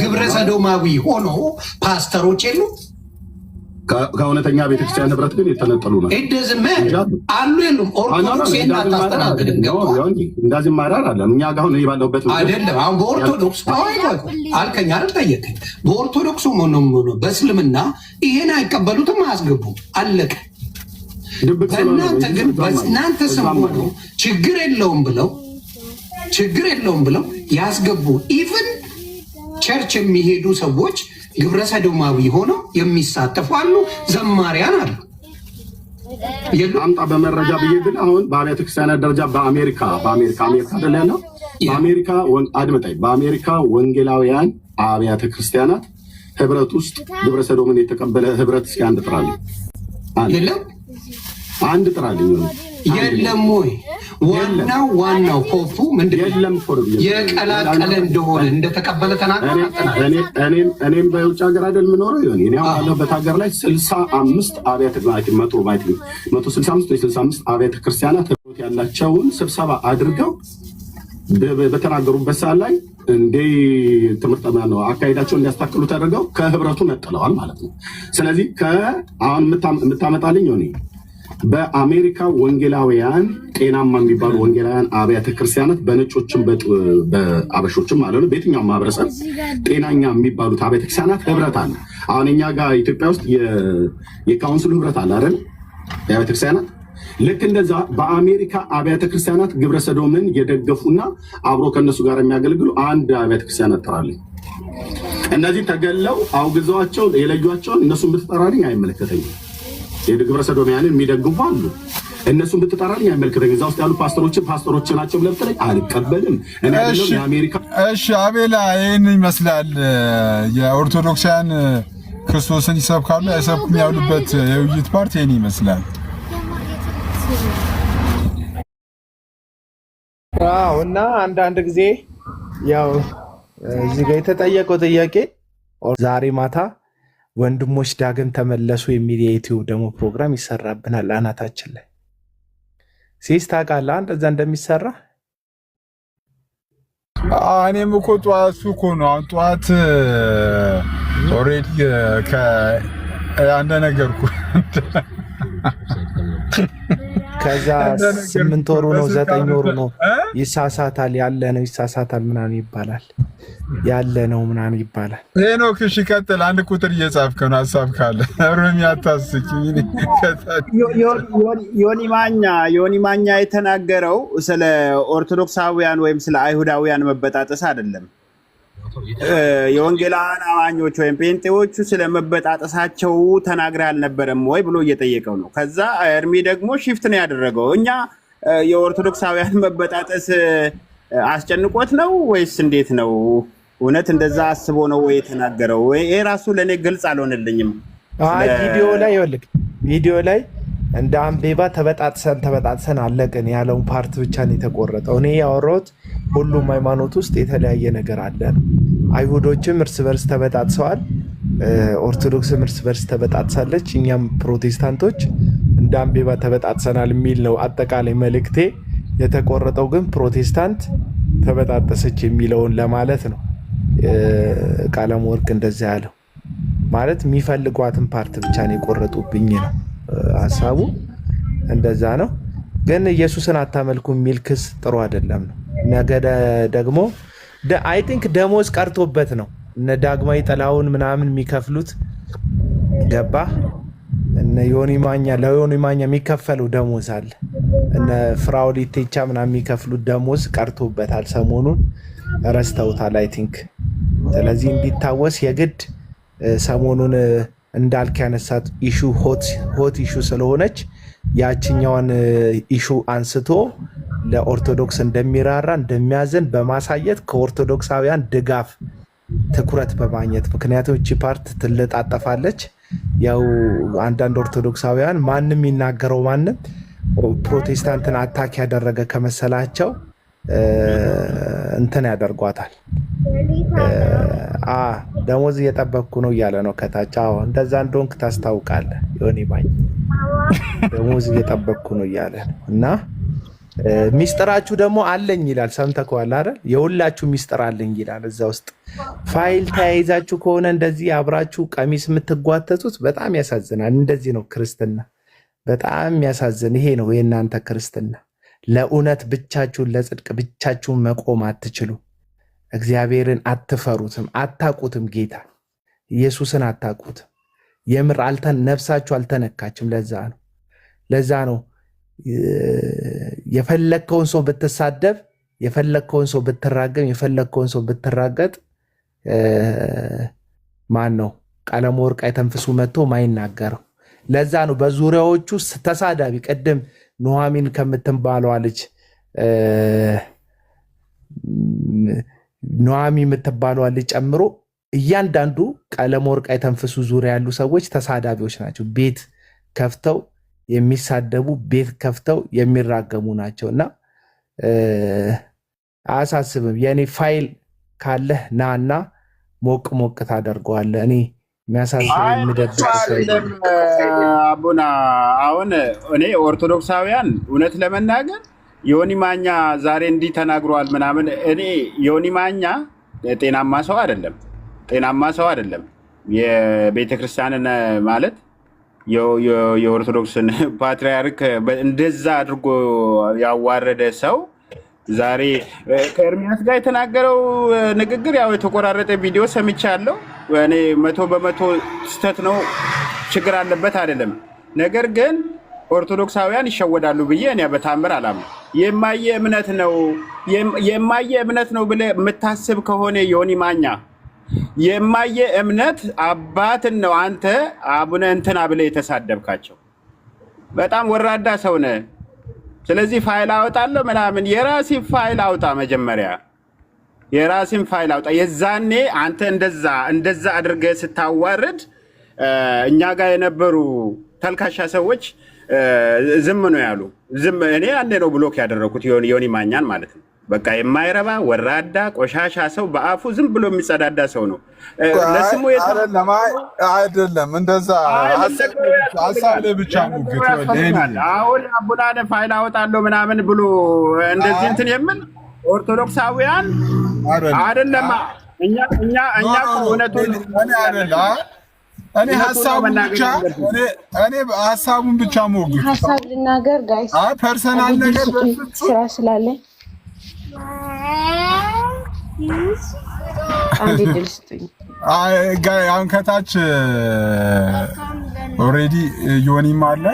ግብረ ሰዶማዊ ሆኖ ፓስተሮች የሉ ከእውነተኛ ቤተክርስቲያን ህብረት ግን የተነጠሉ ነው። አሉ የሉም? ኦርቶዶክስ እናታስተናግድም እንዳዚህ ማራር አለን እኛ ጋር አሁን ባለሁበት አይደለም። አሁን በኦርቶዶክስ አልከኝ አይደል? ጠየቀኝ። በኦርቶዶክሱ ሆኖ በእስልምና ይሄን አይቀበሉትም፣ አያስገቡም። አለቀ። በእናንተ ግን በእናንተ ስም ሆኖ ችግር የለውም ብለው ያስገቡ። ኢቭን ቸርች የሚሄዱ ሰዎች ግብረ ሰዶማዊ ሆነው የሚሳተፉ አሉ። ዘማሪያን አሉ። አምጣ በመረጃ ብዬ ግን አሁን በአብያተ ክርስቲያናት ደረጃ በአሜሪካ አይደለ ያለው በአሜሪካ ወንጌላውያን አብያተ ክርስቲያናት ህብረት ውስጥ ግብረ ሰዶምን የተቀበለ ህብረት እስኪ አንድ ጥራልኝ። አንድ ጥራልኝ። የለም ወይ? ዋናው ፖፑ ምንድነው? የቀላቀለ እንደሆነ እንደተቀበለ ተናገረ። እኔም በውጭ ሀገር አይደል የምኖረው ይሆን እኔ ያለሁበት ሀገር ላይ 65 አብያተ ክርስቲያናት 65 አብያተ ክርስቲያናት ህብረት ያላቸውን ስብሰባ አድርገው በተናገሩበት ሰዓት ላይ እንደ ትምህርት ነው አካሄዳቸውን እንዲያስተካክሉ ተደርገው ከህብረቱ ነጥለዋል ማለት ነው። ስለዚህ አሁን የምታመጣልኝ ሆኔ በአሜሪካ ወንጌላውያን ጤናማ የሚባሉ ወንጌላውያን አብያተ ክርስቲያናት በነጮችም በአበሾችም ማለት ነው በየትኛውም ማህበረሰብ ጤናኛ የሚባሉት አብያተ ክርስቲያናት ህብረት አለ። አሁን እኛ ጋር ኢትዮጵያ ውስጥ የካውንስሉ ህብረት አለ አይደል? የአብያተ ክርስቲያናት ልክ እንደዛ በአሜሪካ አብያተ ክርስቲያናት ግብረ ሰዶምን የደገፉና አብሮ ከነሱ ጋር የሚያገለግሉ አንድ አብያተ ክርስቲያናት ጠራልኝ። እነዚህ ተገለው አውግዘዋቸው የለዩቸውን እነሱን ብትጠራልኝ አይመለከተኝም። የግብረ ሰዶሚያንን የሚደግፉ አሉ። እነሱን ብትጠራልኝ አይመለከተኝም። እዛ ውስጥ ያሉ ፓስተሮች ናቸው ብለህ ብትለኝ አልቀበልም። እኔ አይደለም የአሜሪካ እሺ አቤላ ይህን ይመስላል። የኦርቶዶክሳውያን ክርስቶስን ይሰብካሉ አይሰብኩም ያሉበት የውይይት ፓርቲ ይህን ይመስላል። እና አንዳንድ ጊዜ ያው እዚህ ጋር የተጠየቀው ጥያቄ ዛሬ ማታ ወንድሞች ዳግም ተመለሱ የሚል የዩቲዩብ ደግሞ ፕሮግራም ይሰራብናል አናታችን ላይ። ሲስ ታውቃለህ እንደዛ እንደሚሰራ? እኔም እኮ ጠዋቱ እኮ ነው አሁን ጠዋት ኦልሬዲ እንደነገርኩ ከዛ 8 ወሩ ነው 9 ወሩ ነው ይሳሳታል ያለ ነው ይሳሳታል ምናምን ይባላል ያለ ነው ምናምን ይባላል። ሄኖክ እሺ ቀጥል። አንድ ቁጥር እየጻፍክ ነው ሐሳብ ካለ ሩም ያታስቂ ዮኒ ማኛ የተናገረው ስለ ኦርቶዶክሳውያን ወይም ስለ አይሁዳውያን መበጣጠስ አይደለም። የወንጌላውያን አማኞች ወይም ጴንጤዎቹ ስለመበጣጠሳቸው ተናግረ አልነበረም ወይ ብሎ እየጠየቀው ነው። ከዛ እርሚ ደግሞ ሽፍት ነው ያደረገው። እኛ የኦርቶዶክሳውያን መበጣጠስ አስጨንቆት ነው ወይስ እንዴት ነው? እውነት እንደዛ አስቦ ነው ወይ የተናገረው? ይሄ ራሱ ለኔ ግልጽ አልሆነልኝም። ቪዲዮ ላይ እንደ አምቤባ ተበጣጥሰን አለቅን ያለውን ፓርት ብቻ ነው የተቆረጠው። እኔ ያወራሁት ሁሉም ሃይማኖት ውስጥ የተለያየ ነገር አለ ነው። አይሁዶችም እርስ በርስ ተበጣጥሰዋል፣ ኦርቶዶክስም እርስ በርስ ተበጣጥሳለች፣ እኛም ፕሮቴስታንቶች እንደ አምቤባ ተበጣጥሰናል የሚል ነው አጠቃላይ መልእክቴ። የተቆረጠው ግን ፕሮቴስታንት ተበጣጠሰች የሚለውን ለማለት ነው። ቀለም ወርቅ እንደዛ ያለው ማለት የሚፈልጓትን ፓርት ብቻ ነው የቆረጡብኝ ነው ሀሳቡ። እንደዛ ነው። ግን ኢየሱስን አታመልኩ የሚል ክስ ጥሩ አይደለም ነው። ነገ ደግሞ አይ ቲንክ ደሞዝ ቀርቶበት ነው እነ ዳግማዊ ጥላሁን ምናምን የሚከፍሉት ገባ። እነ ዮኒ ማኛ ለዮኒ ማኛ የሚከፈለው ደሞዝ አለ። እነ ፍራኦል ኢቴቻ ምናምን የሚከፍሉት ደሞዝ ቀርቶበታል። ሰሞኑን ረስተውታል አይ ቲንክ። ስለዚህ እንዲታወስ የግድ ሰሞኑን እንዳልክ ያነሳት ኢሹ ሆት ኢሹ ስለሆነች ያችኛውን ኢሹ አንስቶ ለኦርቶዶክስ እንደሚራራ እንደሚያዝን በማሳየት ከኦርቶዶክሳውያን ድጋፍ ትኩረት በማግኘት ምክንያቱም እቺ ፓርት ትልጣጠፋለች። ያው አንዳንድ ኦርቶዶክሳውያን ማንም የሚናገረው ማንም ፕሮቴስታንትን አታክ ያደረገ ከመሰላቸው እንትን ያደርጓታል። ደሞዝ እየጠበቅኩ ነው እያለ ነው ከታች። እንደዛ እንደሆንክ ታስታውቃለህ። ዮኒ ማኛ ደሞዝ እየጠበቅኩ ነው እያለ ነው። እና ሚስጥራችሁ ደግሞ አለኝ ይላል። ሰምተህ ከሆነ አይደል? የሁላችሁ ሚስጥር አለኝ ይላል። እዛ ውስጥ ፋይል ተያይዛችሁ ከሆነ እንደዚህ አብራችሁ ቀሚስ የምትጓተቱት በጣም ያሳዝናል። እንደዚህ ነው ክርስትና። በጣም የሚያሳዝን ይሄ ነው የእናንተ ክርስትና። ለእውነት ብቻችሁን ለጽድቅ ብቻችሁን መቆም አትችሉ። እግዚአብሔርን አትፈሩትም፣ አታቁትም። ጌታ ኢየሱስን አታቁትም። የምር ነፍሳችሁ አልተነካችም። ለዛ ነው የፈለግከውን ሰው ብትሳደብ፣ የፈለግከውን ሰው ብትራገም፣ የፈለግከውን ሰው ብትራገጥ ማን ነው ቀለም ወርቅ አይተንፍሱ መጥቶ ማይናገረው? ለዛ ነው በዙሪያዎቹ ተሳዳቢ ቅድም ኑሐሚን ከምትባለዋ ልጅ ኑሐሚን የምትባለዋ ልጅ ጨምሮ እያንዳንዱ ቀለም ወርቅ አይተንፍሱ ዙሪያ ያሉ ሰዎች ተሳዳቢዎች ናቸው። ቤት ከፍተው የሚሳደቡ፣ ቤት ከፍተው የሚራገሙ ናቸው። እና አያሳስብም። የእኔ ፋይል ካለህ ናና ሞቅ ሞቅ ታደርገዋለህ። እኔ አቡና አሁን እኔ ኦርቶዶክሳውያን እውነት ለመናገር ዮኒ ማኛ ዛሬ እንዲህ ተናግሯል ምናምን። እኔ ዮኒ ማኛ ጤናማ ሰው አይደለም። የቤተክርስቲያንን ማለት የኦርቶዶክስን ፓትሪያርክ እንደዛ አድርጎ ያዋረደ ሰው ዛሬ ከኤርሚያስ ጋር የተናገረው ንግግር ያው የተቆራረጠ ቪዲዮ ሰምቻለሁ። እኔ 100% ስህተት ነው፣ ችግር አለበት አይደለም። ነገር ግን ኦርቶዶክሳውያን ይሸወዳሉ ብዬ እኔ በታምር አላምንም። የማየ እምነት ነው ብለህ የምታስብ ከሆነ ዮኒ ማኛ የማየ እምነት አባትን ነው አንተ አቡነ እንትና ብለህ የተሳደብካቸው። በጣም ወራዳ ሰው ነህ። ስለዚህ ፋይል አወጣለሁ ምናምን፣ የራስን ፋይል አውጣ። መጀመሪያ የራስን ፋይል አውጣ። የዛኔ አንተ እንደዛ አድርገህ ስታዋርድ እኛ ጋር የነበሩ ተልካሻ ሰዎች ዝም ነው ያሉ። እኔ ያኔ ነው ብሎክ ያደረኩት ዮኒ ማኛን ማለት ነው። በቃ የማይረባ ወራዳ ቆሻሻ ሰው፣ በአፉ ዝም ብሎ የሚጸዳዳ ሰው ነው። ለስሙ አይደለም እንደዛ ሀሳብ ላይ ብቻ ሙግት። አሁን አቡነ ፋይል አወጣለሁ ምናምን ብሎ እንደዚህ እንትን የምን ኦርቶዶክሳውያን አይደለም። እኛ እውነቱን እኔ ሀሳቡን ብቻ ሞግት። ሀሳብ ልናገር ጋይስ፣ ፐርሰናል ነገር ስራ ስላለ አንድ ድል ስጡኝ። አሁን ከታች ኦልሬዲ ዮኒም አለ።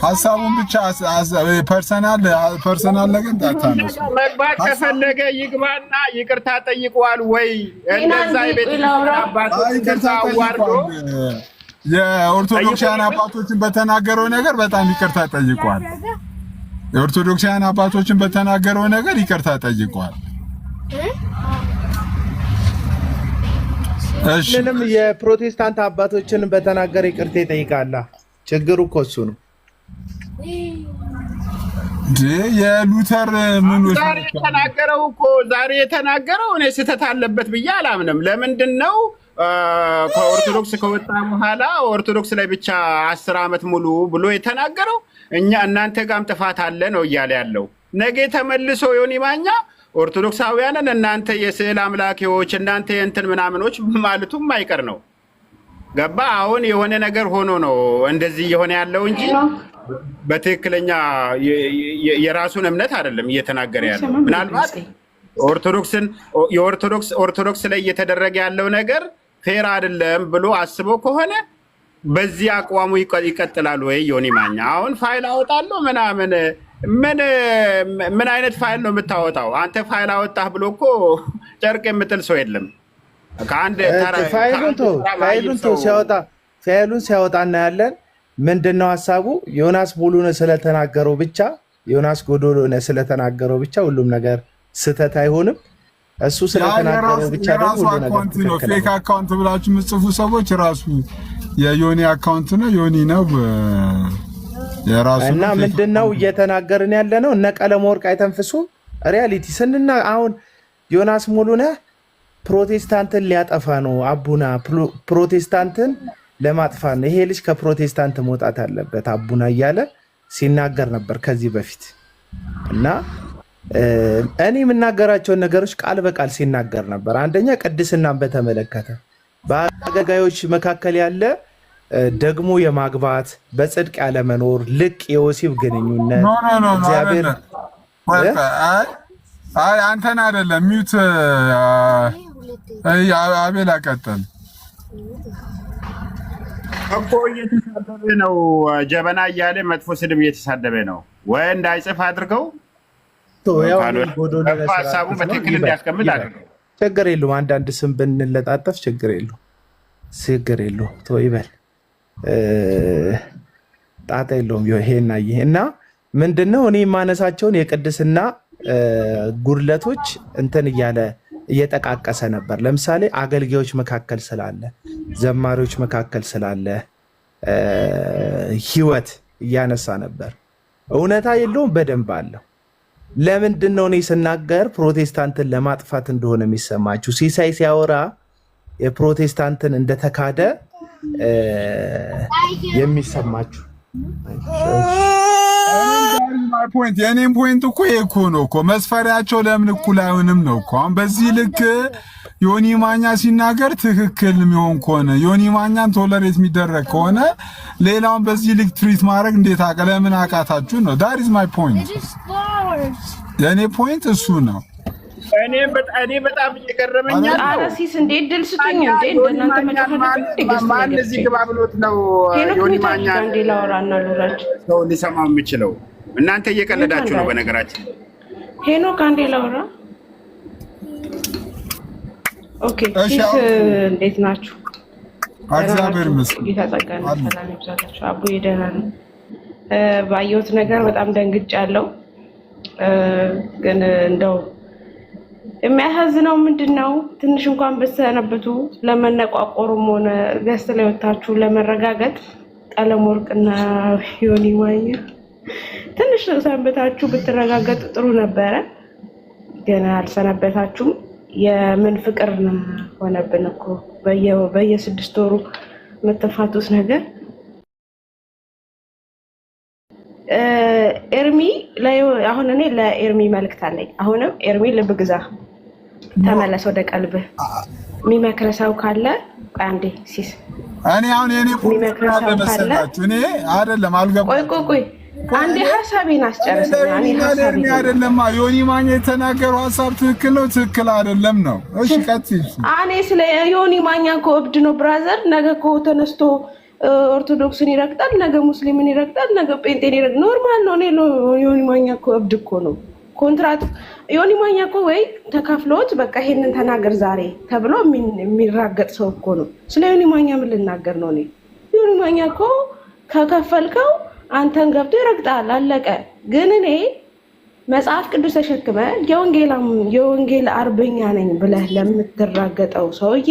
ሀሳቡን ብቻ ፐርሰናል ነገር እንዳታነሱ። መግባት ከፈለገ ይግባና ይቅርታ ጠይቀዋል ወይ? እንደዛ የኦርቶዶክሳውያን አባቶችን በተናገረው ነገር በጣም ይቅርታ ጠይቋል። የኦርቶዶክሳውያን አባቶችን በተናገረው ነገር ይቅርታ ጠይቋል። ምንም የፕሮቴስታንት አባቶችን በተናገረ ይቅርታ ይጠይቃላ። ችግሩ እኮ እሱ ነው። የሉተር ዛሬ የተናገረው እኔ ስህተት አለበት ብዬ አላምንም። ለምንድን ነው ከኦርቶዶክስ ከወጣ በኋላ ኦርቶዶክስ ላይ ብቻ 10 ዓመት ሙሉ ብሎ የተናገረው እኛ እናንተ ጋርም ጥፋት አለ ነው እያለ ያለው። ነገ ተመልሶ ዮኒ ማኛ ኦርቶዶክሳውያንን እናንተ የስዕል አምላኪዎች እናንተ የእንትን ምናምኖች ማለቱም አይቀር ነው። ገባ? አሁን የሆነ ነገር ሆኖ ነው እንደዚህ የሆነ ያለው እንጂ በትክክለኛ የራሱን እምነት አይደለም እየተናገረ ያለው። ምናልባት ኦርቶዶክስ ላይ እየተደረገ ያለው ነገር ፌር አይደለም ብሎ አስበው ከሆነ በዚህ አቋሙ ይቀጥላል ወይ ዮኒ ማኛ? አሁን ፋይል አወጣለሁ ምናምን ምን አይነት ፋይል ነው የምታወጣው? አንተ ፋይል አወጣህ ብሎ እኮ ጨርቅ የምጥል ሰው የለም። ፋይሉን ሲያወጣ እናያለን። ምንድነው ሀሳቡ? ዮናስ ሙሉነህ ስለተናገረው ብቻ ዮናስ ጎዶልነህ ስለተናገረው ብቻ ሁሉም ነገር ስህተት አይሆንም። እሱ ስለተናገረው ብቻ ደግሞ ሁሉ ነገር ትክክል። ፌክ አካውንት ብላችሁ የምትጽፉ ሰዎች ራሱ የዮኒ አካውንት ነው ዮኒ ነው የራሱ እና ምንድነው እየተናገርን ያለ ነው? እነ ቀለመወርቅ አይተንፍሱ ሪያሊቲ ስንና አሁን ዮናስ ሙሉነህ ፕሮቴስታንትን ሊያጠፋ ነው፣ አቡና ፕሮቴስታንትን ለማጥፋት ነው፣ ይሄ ልጅ ከፕሮቴስታንት መውጣት አለበት አቡና እያለ ሲናገር ነበር ከዚህ በፊት እና እኔ የምናገራቸውን ነገሮች ቃል በቃል ሲናገር ነበር። አንደኛ ቅድስናን በተመለከተ በአገልጋዮች መካከል ያለ ደግሞ የማግባት በጽድቅ ያለመኖር ልቅ የወሲብ ግንኙነት እግዚአብሔር አንተን አይደለም ሚዩት አቤል አቀጠል እኮ እየተሳደበ ነው። ጀበና እያለ መጥፎ ስድብ እየተሳደበ ነው። ወይ እንዳይጽፍ አድርገው ሀሳቡ በትክክል እንዲያስቀምጥ አድርገው። ችግር የለውም። አንዳንድ ስም ብንለጣጠፍ ችግር የለውም። ይበል ጣጣ የለውም። ይሄና ይሄ እና ምንድነው እኔ የማነሳቸውን የቅድስና ጉድለቶች እንትን እየጠቃቀሰ ነበር። ለምሳሌ አገልጋዮች መካከል ስላለ፣ ዘማሪዎች መካከል ስላለ ህይወት እያነሳ ነበር። እውነታ የለውም፣ በደንብ አለው። ለምንድን ነው እኔ ስናገር ፕሮቴስታንትን ለማጥፋት እንደሆነ የሚሰማችሁ? ሲሳይ ሲያወራ የፕሮቴስታንትን እንደተካደ የሚሰማችሁ የኔም ፖይንት እኮ እኮ ነው እኮ መስፈሪያቸው ለምን እኩል አይሆንም ነው እኮ። አሁን በዚህ ልክ ዮኒ ማኛ ሲናገር ትክክል የሚሆን ከሆነ ዮኒ ማኛን ቶለሬት የሚደረግ ከሆነ ሌላውን በዚህ ልክ ትሪት ማድረግ እንዴት ለምን አቃታችሁ ነው? ዳት ኢዝ ማይ ፖይንት። የኔ ፖይንት እሱ ነው። እኔ በጣም እየገረመኝ አራሲስ እንደ ድል ስጡኝ እንደ እናንተ መጨፈር ማን እዚህ ግባ ብሎት ነው ዮኒ ማኛ እንደ ላወራና ሉራጅ ሰው ሊሰማው የሚችለው? እናንተ እየቀለዳችሁ ነው። በነገራችን ሄኖክ አንዴ ላወራ። ኦኬ እንዴት ናችሁ? እግዚአብሔር ይመስገን። ይታጸጋል። ሰላም ይብዛላችሁ። አቡ ደህና ነው። ባየሁት ነገር በጣም ደንግጫለሁ። ግን እንደው የሚያሳዝነው ምንድነው ትንሽ እንኳን በሰነበቱ ለመነቋቆሩም ሆነ ገስት ላይ ወጣችሁ ለመረጋገጥ ቀለመወርቅና ዮኒ ማኛ ትንሽ ሰንበታችሁ ብትረጋገጡ ጥሩ ነበረ። ገና አልሰነበታችሁም። የምን ፍቅር ሆነብን እኮ በየ6 ወሩ መተፋቱስ ነገር። ኤርሚ አሁን እኔ ለኤርሚ መልክት አለኝ። አሁንም ኤርሚ ልብ ግዛ፣ ተመለስ ወደ ቀልብህ። የሚመክር ሰው ካለ አንዴ ሲስ እኔ አሁን የኔ መሰላችሁ እኔ አይደለም አልገባም። ቆይ አንዴ ሐሳቤን አስጨርሰኝ። እኔ ሐሳቤን አይደለም ዮኒ ማኛ የተናገረው ሐሳብ ትክክል ነው ትክክል አይደለም ነው። እሺ ቀጥይ። እኔ ስለ ዮኒ ማኛ እኮ እብድ ነው ብራዘር። ነገ እኮ ተነስቶ ኦርቶዶክስን ይረግጣል፣ ነገ ሙስሊምን ይረግጣል፣ ነገ ጴንጤን ይረግጣል። ኖርማል ነው። እኔ ዮኒ ማኛ እኮ እብድ እኮ ነው። ኮንትራት ዮኒ ማኛ እኮ ወይ ተካፍሎት በቃ ይሄንን ተናገር ዛሬ ተብሎ የሚራገጥ ሰው እኮ ነው። ስለ ዮኒ ማኛ ምን ልናገር ነው? እኔ ዮኒ ማኛ እኮ ከከፈልከው አንተን ገብቶ ይረግጣል፣ አለቀ። ግን እኔ መጽሐፍ ቅዱስ ተሸክመ የወንጌል አርበኛ ነኝ ብለህ ለምትራገጠው ሰውዬ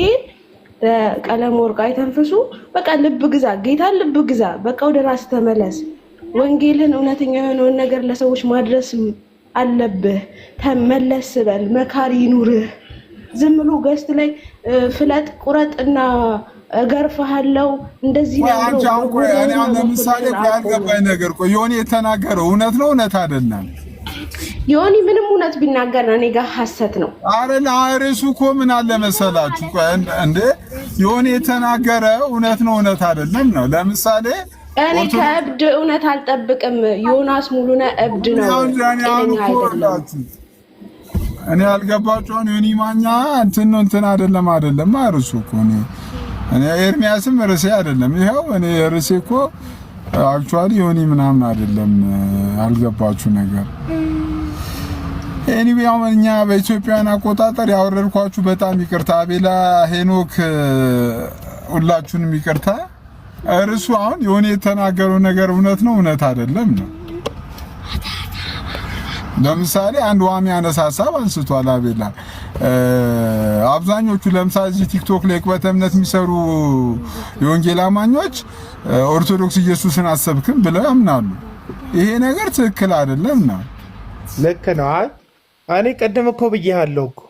ቀለመወርቅ አይተንፍሱ። በቃ ልብ ግዛ፣ ጌታን ልብ ግዛ። በቃ ወደ ራስ ተመለስ። ወንጌልን እውነተኛ የሆነውን ነገር ለሰዎች ማድረስ አለብህ። ተመለስ በል፣ መካሪ ይኑርህ። ዝም ብሎ ገስት ላይ ፍለጥ ቁረጥና እገርፍሃለሁ እንደዚህ ነው። አንቺ እኔ ለምሳሌ ያልገባኝ ነገር ዮኒ የተናገረው እውነት ነው እውነት አይደለም? ዮኒ ምንም እውነት ቢናገር እኔ ጋር ሐሰት ነው። አረና አርሱ እኮ ምን አለ መሰላችሁ እንዴ ዮኒ የተናገረ እውነት ነው እውነት አይደለም ነው። ለምሳሌ እኔ ከእብድ እውነት አልጠብቅም። ዮናስ ሙሉነህ እብድ ነው። እኔ አልገባችሁም? ዮኒ ማኛ እንትን አይደለም አርሱ እኮ እኔ ኤርሚያስም ርዕሴ አይደለም። ይሄው እኔ ርዕሴ እኮ አክቹአሊ ዮኒ ምናምን አይደለም። አልገባችሁ ነገር ኤኒዌይ አሁን እኛ በኢትዮጵያን አቆጣጠር ያወረድኳችሁ በጣም ይቅርታ። አቤላ ሄኖክ ሁላችሁንም ይቅርታ። እርሱ አሁን ዮኒ የተናገረው ነገር እውነት ነው እውነት አይደለም ነው። ለምሳሌ አንድ ዋሚ ያነሳሳብ አንስቷል አቤላ። አብዛኞቹ ለምሳሌ ቲክቶክ ላይ ቅበተ እምነት የሚሰሩ የወንጌል አማኞች ኦርቶዶክስ ኢየሱስን አሰብክም ብለው ያምናሉ። ይሄ ነገር ትክክል አይደለም ነው። ልክ ነው። እኔ ቀደም እኮ ብዬሃለሁ እኮ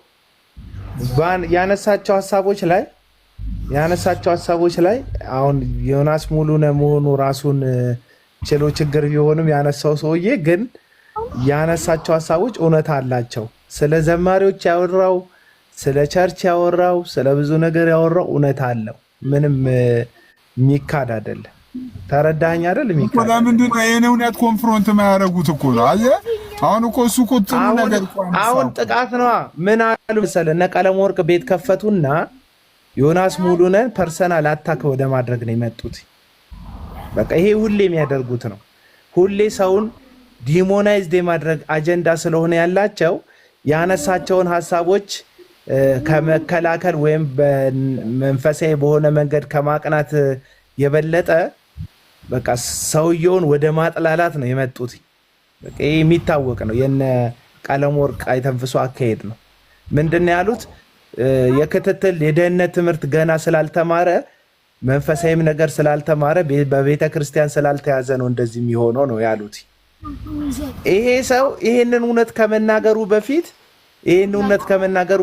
ያነሳቸው ሀሳቦች ላይ አሁን ዮናስ ሙሉነህ መሆኑ ራሱን ችሎ ችግር ቢሆንም ያነሳው ሰውዬ ግን ያነሳቸው ሀሳቦች እውነት አላቸው። ስለ ዘማሪዎች ያወራው፣ ስለ ቸርች ያወራው፣ ስለ ብዙ ነገር ያወራው እውነት አለው። ምንም የሚካድ አይደለም። ተረዳኸኝ አይደል? የሚካድ ለምንድን ነው ይሄን እውነት ኮንፍሮንት የማያደርጉት እኮ ነው። አየህ አሁን እኮ እሱ እኮ ጥሩ ነገር አሁን ጥቃት ነው። ምን አሉ መሰለህ? እነ ቀለመወርቅ ቤት ከፈቱና ዮናስ ሙሉነህን ፐርሰናል አታክ ወደ ማድረግ ነው የመጡት። በቃ ይሄ ሁሌ የሚያደርጉት ነው። ሁሌ ሰውን ዲሞናይዝድ የማድረግ አጀንዳ ስለሆነ ያላቸው ያነሳቸውን ሀሳቦች ከመከላከል ወይም በመንፈሳዊ በሆነ መንገድ ከማቅናት የበለጠ በቃ ሰውየውን ወደ ማጥላላት ነው የመጡት። በቃ ይሄ የሚታወቅ ነው። የነ ቀለመወርቅ አይተንፍሱ አካሄድ ነው። ምንድነው ያሉት? የክትትል የደህንነት ትምህርት ገና ስላልተማረ መንፈሳዊም ነገር ስላልተማረ በቤተ ክርስቲያን ስላልተያዘ ነው እንደዚህ የሚሆነው ነው ያሉት። ይሄ ሰው ይሄንን እውነት ከመናገሩ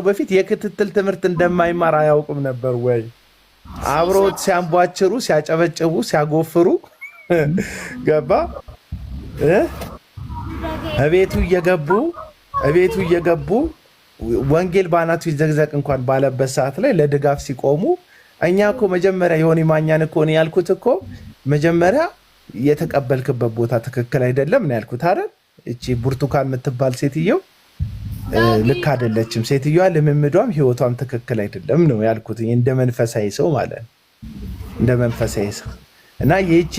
በፊት የክትትል ትምህርት እንደማይማር አያውቅም ነበር ወይ? አብሮት ሲያንቧችሩ፣ ሲያጨበጭቡ፣ ሲያጎፍሩ ገባ እቤቱ እየገቡ ወንጌል ባናቱ ይዘግዘቅ እንኳን ባለበት ሰዓት ላይ ለድጋፍ ሲቆሙ እኛ እኮ መጀመሪያ ዮኒ ማኛን እኮ ነው ያልኩት እኮ መጀመሪያ የተቀበልክበት ቦታ ትክክል አይደለም ነው ያልኩት አይደል? እቺ ብርቱካን የምትባል ሴትየው ልክ አይደለችም። ሴትዮዋ ልምምዷም ህይወቷም ትክክል አይደለም ነው ያልኩት። እንደ መንፈሳዊ ሰው ማለት ነው። እንደ መንፈሳዊ ሰው እና ይህቺ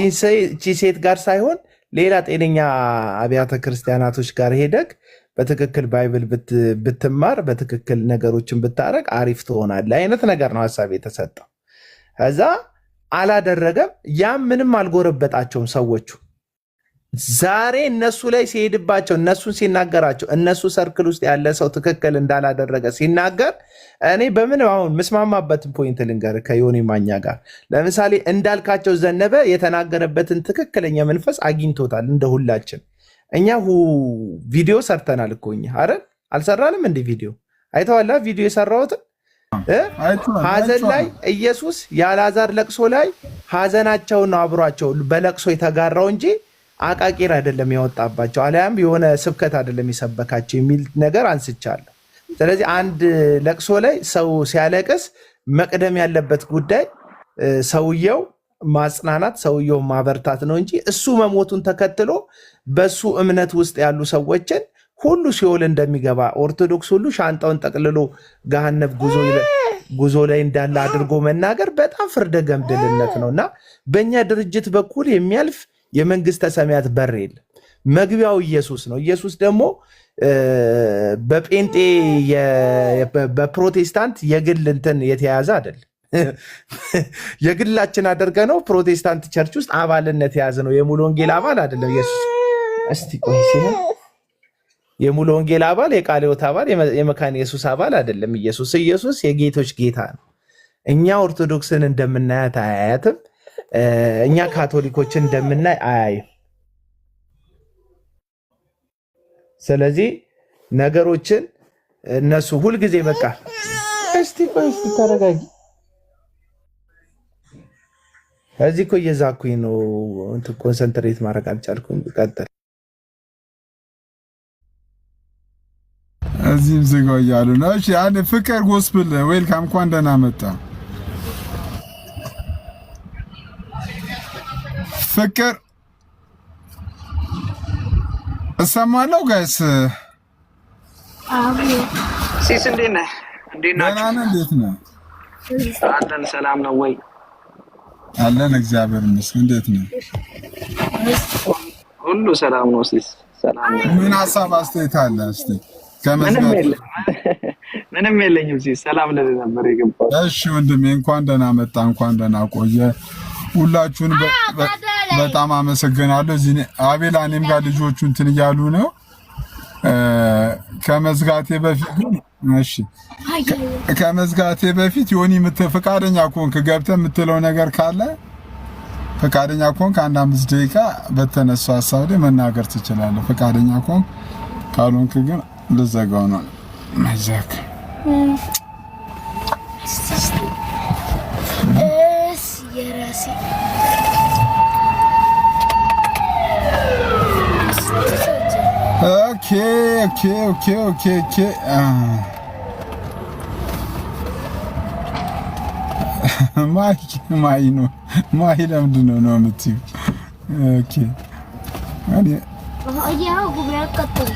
ሴት ጋር ሳይሆን ሌላ ጤነኛ አብያተ ክርስቲያናቶች ጋር ሄደክ በትክክል ባይብል ብትማር በትክክል ነገሮችን ብታረግ አሪፍ ትሆናለህ አይነት ነገር ነው ሀሳብ የተሰጠው። ከዛ አላደረገም። ያም ምንም አልጎረበጣቸውም ሰዎቹ። ዛሬ እነሱ ላይ ሲሄድባቸው እነሱን ሲናገራቸው እነሱ ሰርክል ውስጥ ያለ ሰው ትክክል እንዳላደረገ ሲናገር እኔ በምን አሁን ምስማማበትን ፖይንት ልንገር ከዮኒ ማኛ ጋር ለምሳሌ እንዳልካቸው ዘነበ የተናገረበትን ትክክለኛ መንፈስ አግኝቶታል። እንደ ሁላችን እኛ ቪዲዮ ሰርተናል እኮ እኛ አይደል? አልሰራንም? እንደ ቪዲዮ አይተዋላ? ቪዲዮ የሰራሁትን ሀዘን ላይ ኢየሱስ የአልዓዛር ለቅሶ ላይ ሀዘናቸውን ነው አብሯቸው በለቅሶ የተጋራው እንጂ አቃቂር አይደለም ያወጣባቸው፣ አሊያም የሆነ ስብከት አይደለም የሰበካቸው የሚል ነገር አንስቻለሁ። ስለዚህ አንድ ለቅሶ ላይ ሰው ሲያለቅስ መቅደም ያለበት ጉዳይ ሰውየው ማጽናናት፣ ሰውየው ማበርታት ነው እንጂ እሱ መሞቱን ተከትሎ በሱ እምነት ውስጥ ያሉ ሰዎችን ሁሉ ሲኦል እንደሚገባ ኦርቶዶክስ ሁሉ ሻንጣውን ጠቅልሎ ገሃነብ ጉዞ ላይ እንዳለ አድርጎ መናገር በጣም ፍርደ ገምድልነት ነው እና በእኛ ድርጅት በኩል የሚያልፍ የመንግስተ ሰማያት በር የለም። መግቢያው ኢየሱስ ነው። ኢየሱስ ደግሞ በጴንጤ በፕሮቴስታንት የግል እንትን የተያዘ አይደለም። የግላችን አድርገ ነው ፕሮቴስታንት ቸርች ውስጥ አባልነት የያዘ ነው። የሙሉ ወንጌል አባል አይደለም ኢየሱስ። እስቲ ቆይ የሙሉ ወንጌል አባል፣ የቃለ ሕይወት አባል፣ የመካነ ኢየሱስ አባል አይደለም ኢየሱስ። ኢየሱስ የጌቶች ጌታ ነው። እኛ ኦርቶዶክስን እንደምናያት አያያትም። እኛ ካቶሊኮችን እንደምናይ አያይም። ስለዚህ ነገሮችን እነሱ ሁልጊዜ በቃ ቆይ ተረጋጊ። እዚህ እኮ እየዛኩኝ ነው እንትን ኮንሰንትሬት ማድረግ አልቻልኩም። ቀጥል። እዚህም ዝጋው እያሉ ነው። እሺ አንድ ፍቅር ጎስፕል ዌልካም፣ እንኳን ደህና መጣ ፍቅር። እሰማለሁ ጋይስ። ሲስ እንዴት ነህ? እንዴት ናችሁ? እንዴት ነህ? አለን። ሰላም ነው ወይ? አለን እግዚአብሔር ይመስገን። እንዴት ነህ? ሁሉ ሰላም ነው። ሲስ ሰላም ነው። ምን ሀሳብ አስተያየት አለ? እስቲ ምንም የለኝም። ሲስ ሰላም ልልህ ነበር የገባሁት። እሺ ወንድሜ እንኳን ደህና መጣ፣ እንኳን ደህና ቆየ። ሁላችሁን በጣም አመሰግናለሁ። እዚህ አቤላ እኔም ጋር ልጆቹ እንትን እያሉ ነው ከመዝጋቴ በፊት ግን እሺ ከመዝጋቴ በፊት ዮኒ ፈቃደኛ ከሆንክ ገብተህ የምትለው ነገር ካለ ፈቃደኛ ከሆንክ አንድ 5 ደቂቃ በተነሳው ሀሳብ ላይ መናገር ትችላለህ። ፈቃደኛ ከሆንክ፣ ካልሆንክ ግን ልዘጋው ነው። መዘግ የራሴ ኦኬ ማይ ነው ማይ ለምንድን ነው የምትይው? ኦኬ ያው ጉብራ ቀጥል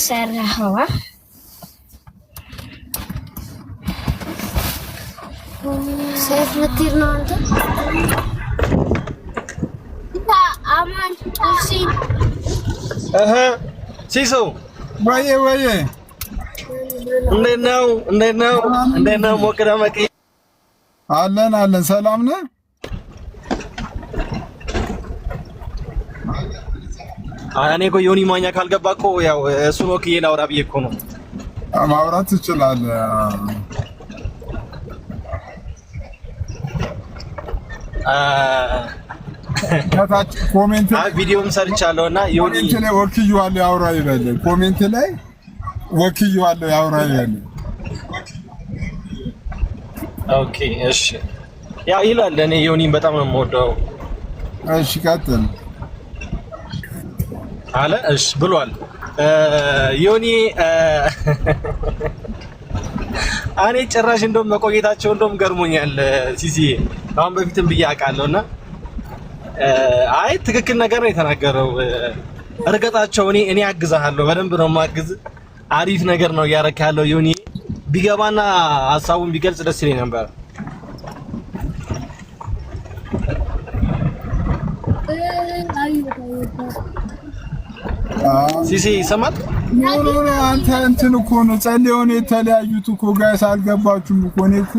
ሰራኸዋ ሰይፍ ልትሄድ ነው አንተ? አማን ሁሴን ሲሶ ወዬ እንዴት ነው? ሞቅ ደመቅ አለን። ሰላም ነህ? እኔ እኮ ዮኒ ማኛ ካልገባ እኮ ያው እሱን ወክዬ ላውራ ብዬ እኮ ነው። ማውራት ትችላለህ። ከታች ኮሜንት ቪዲዮም ሰርቻለሁና ዮኒ ላይ ወክዬዋለሁ ያውራ ይበል። ኮሜንት ላይ ወክዬዋለሁ ያውራ ይበል። ኦኬ እሺ፣ ያ ይላል። እኔ ዮኒን በጣም ነው የምወደው። እሺ ቀጥል አለ። እሺ ብሏል ዮኒ። እኔ ጭራሽ እንደውም መቆየታቸው እንደውም ገርሞኛል። ሲሲ አሁን በፊትም ብዬ አውቃለሁና አይ ትክክል ነገር ነው የተናገረው። እርገጣቸው እኔ አግዛለሁ፣ በደንብ ነው የማግዝ። አሪፍ ነገር ነው እያደረክ ያለው ዮኒ። ቢገባና ሀሳቡን ቢገልጽ ደስ ይለኝ ነበር። ሲሲ ይሰማል። አንተ እንትን እኮ ነው ጸልየው ነው የተለያዩት እኮ ጋይስ፣ አልገባችሁም እኮ እኔ እኮ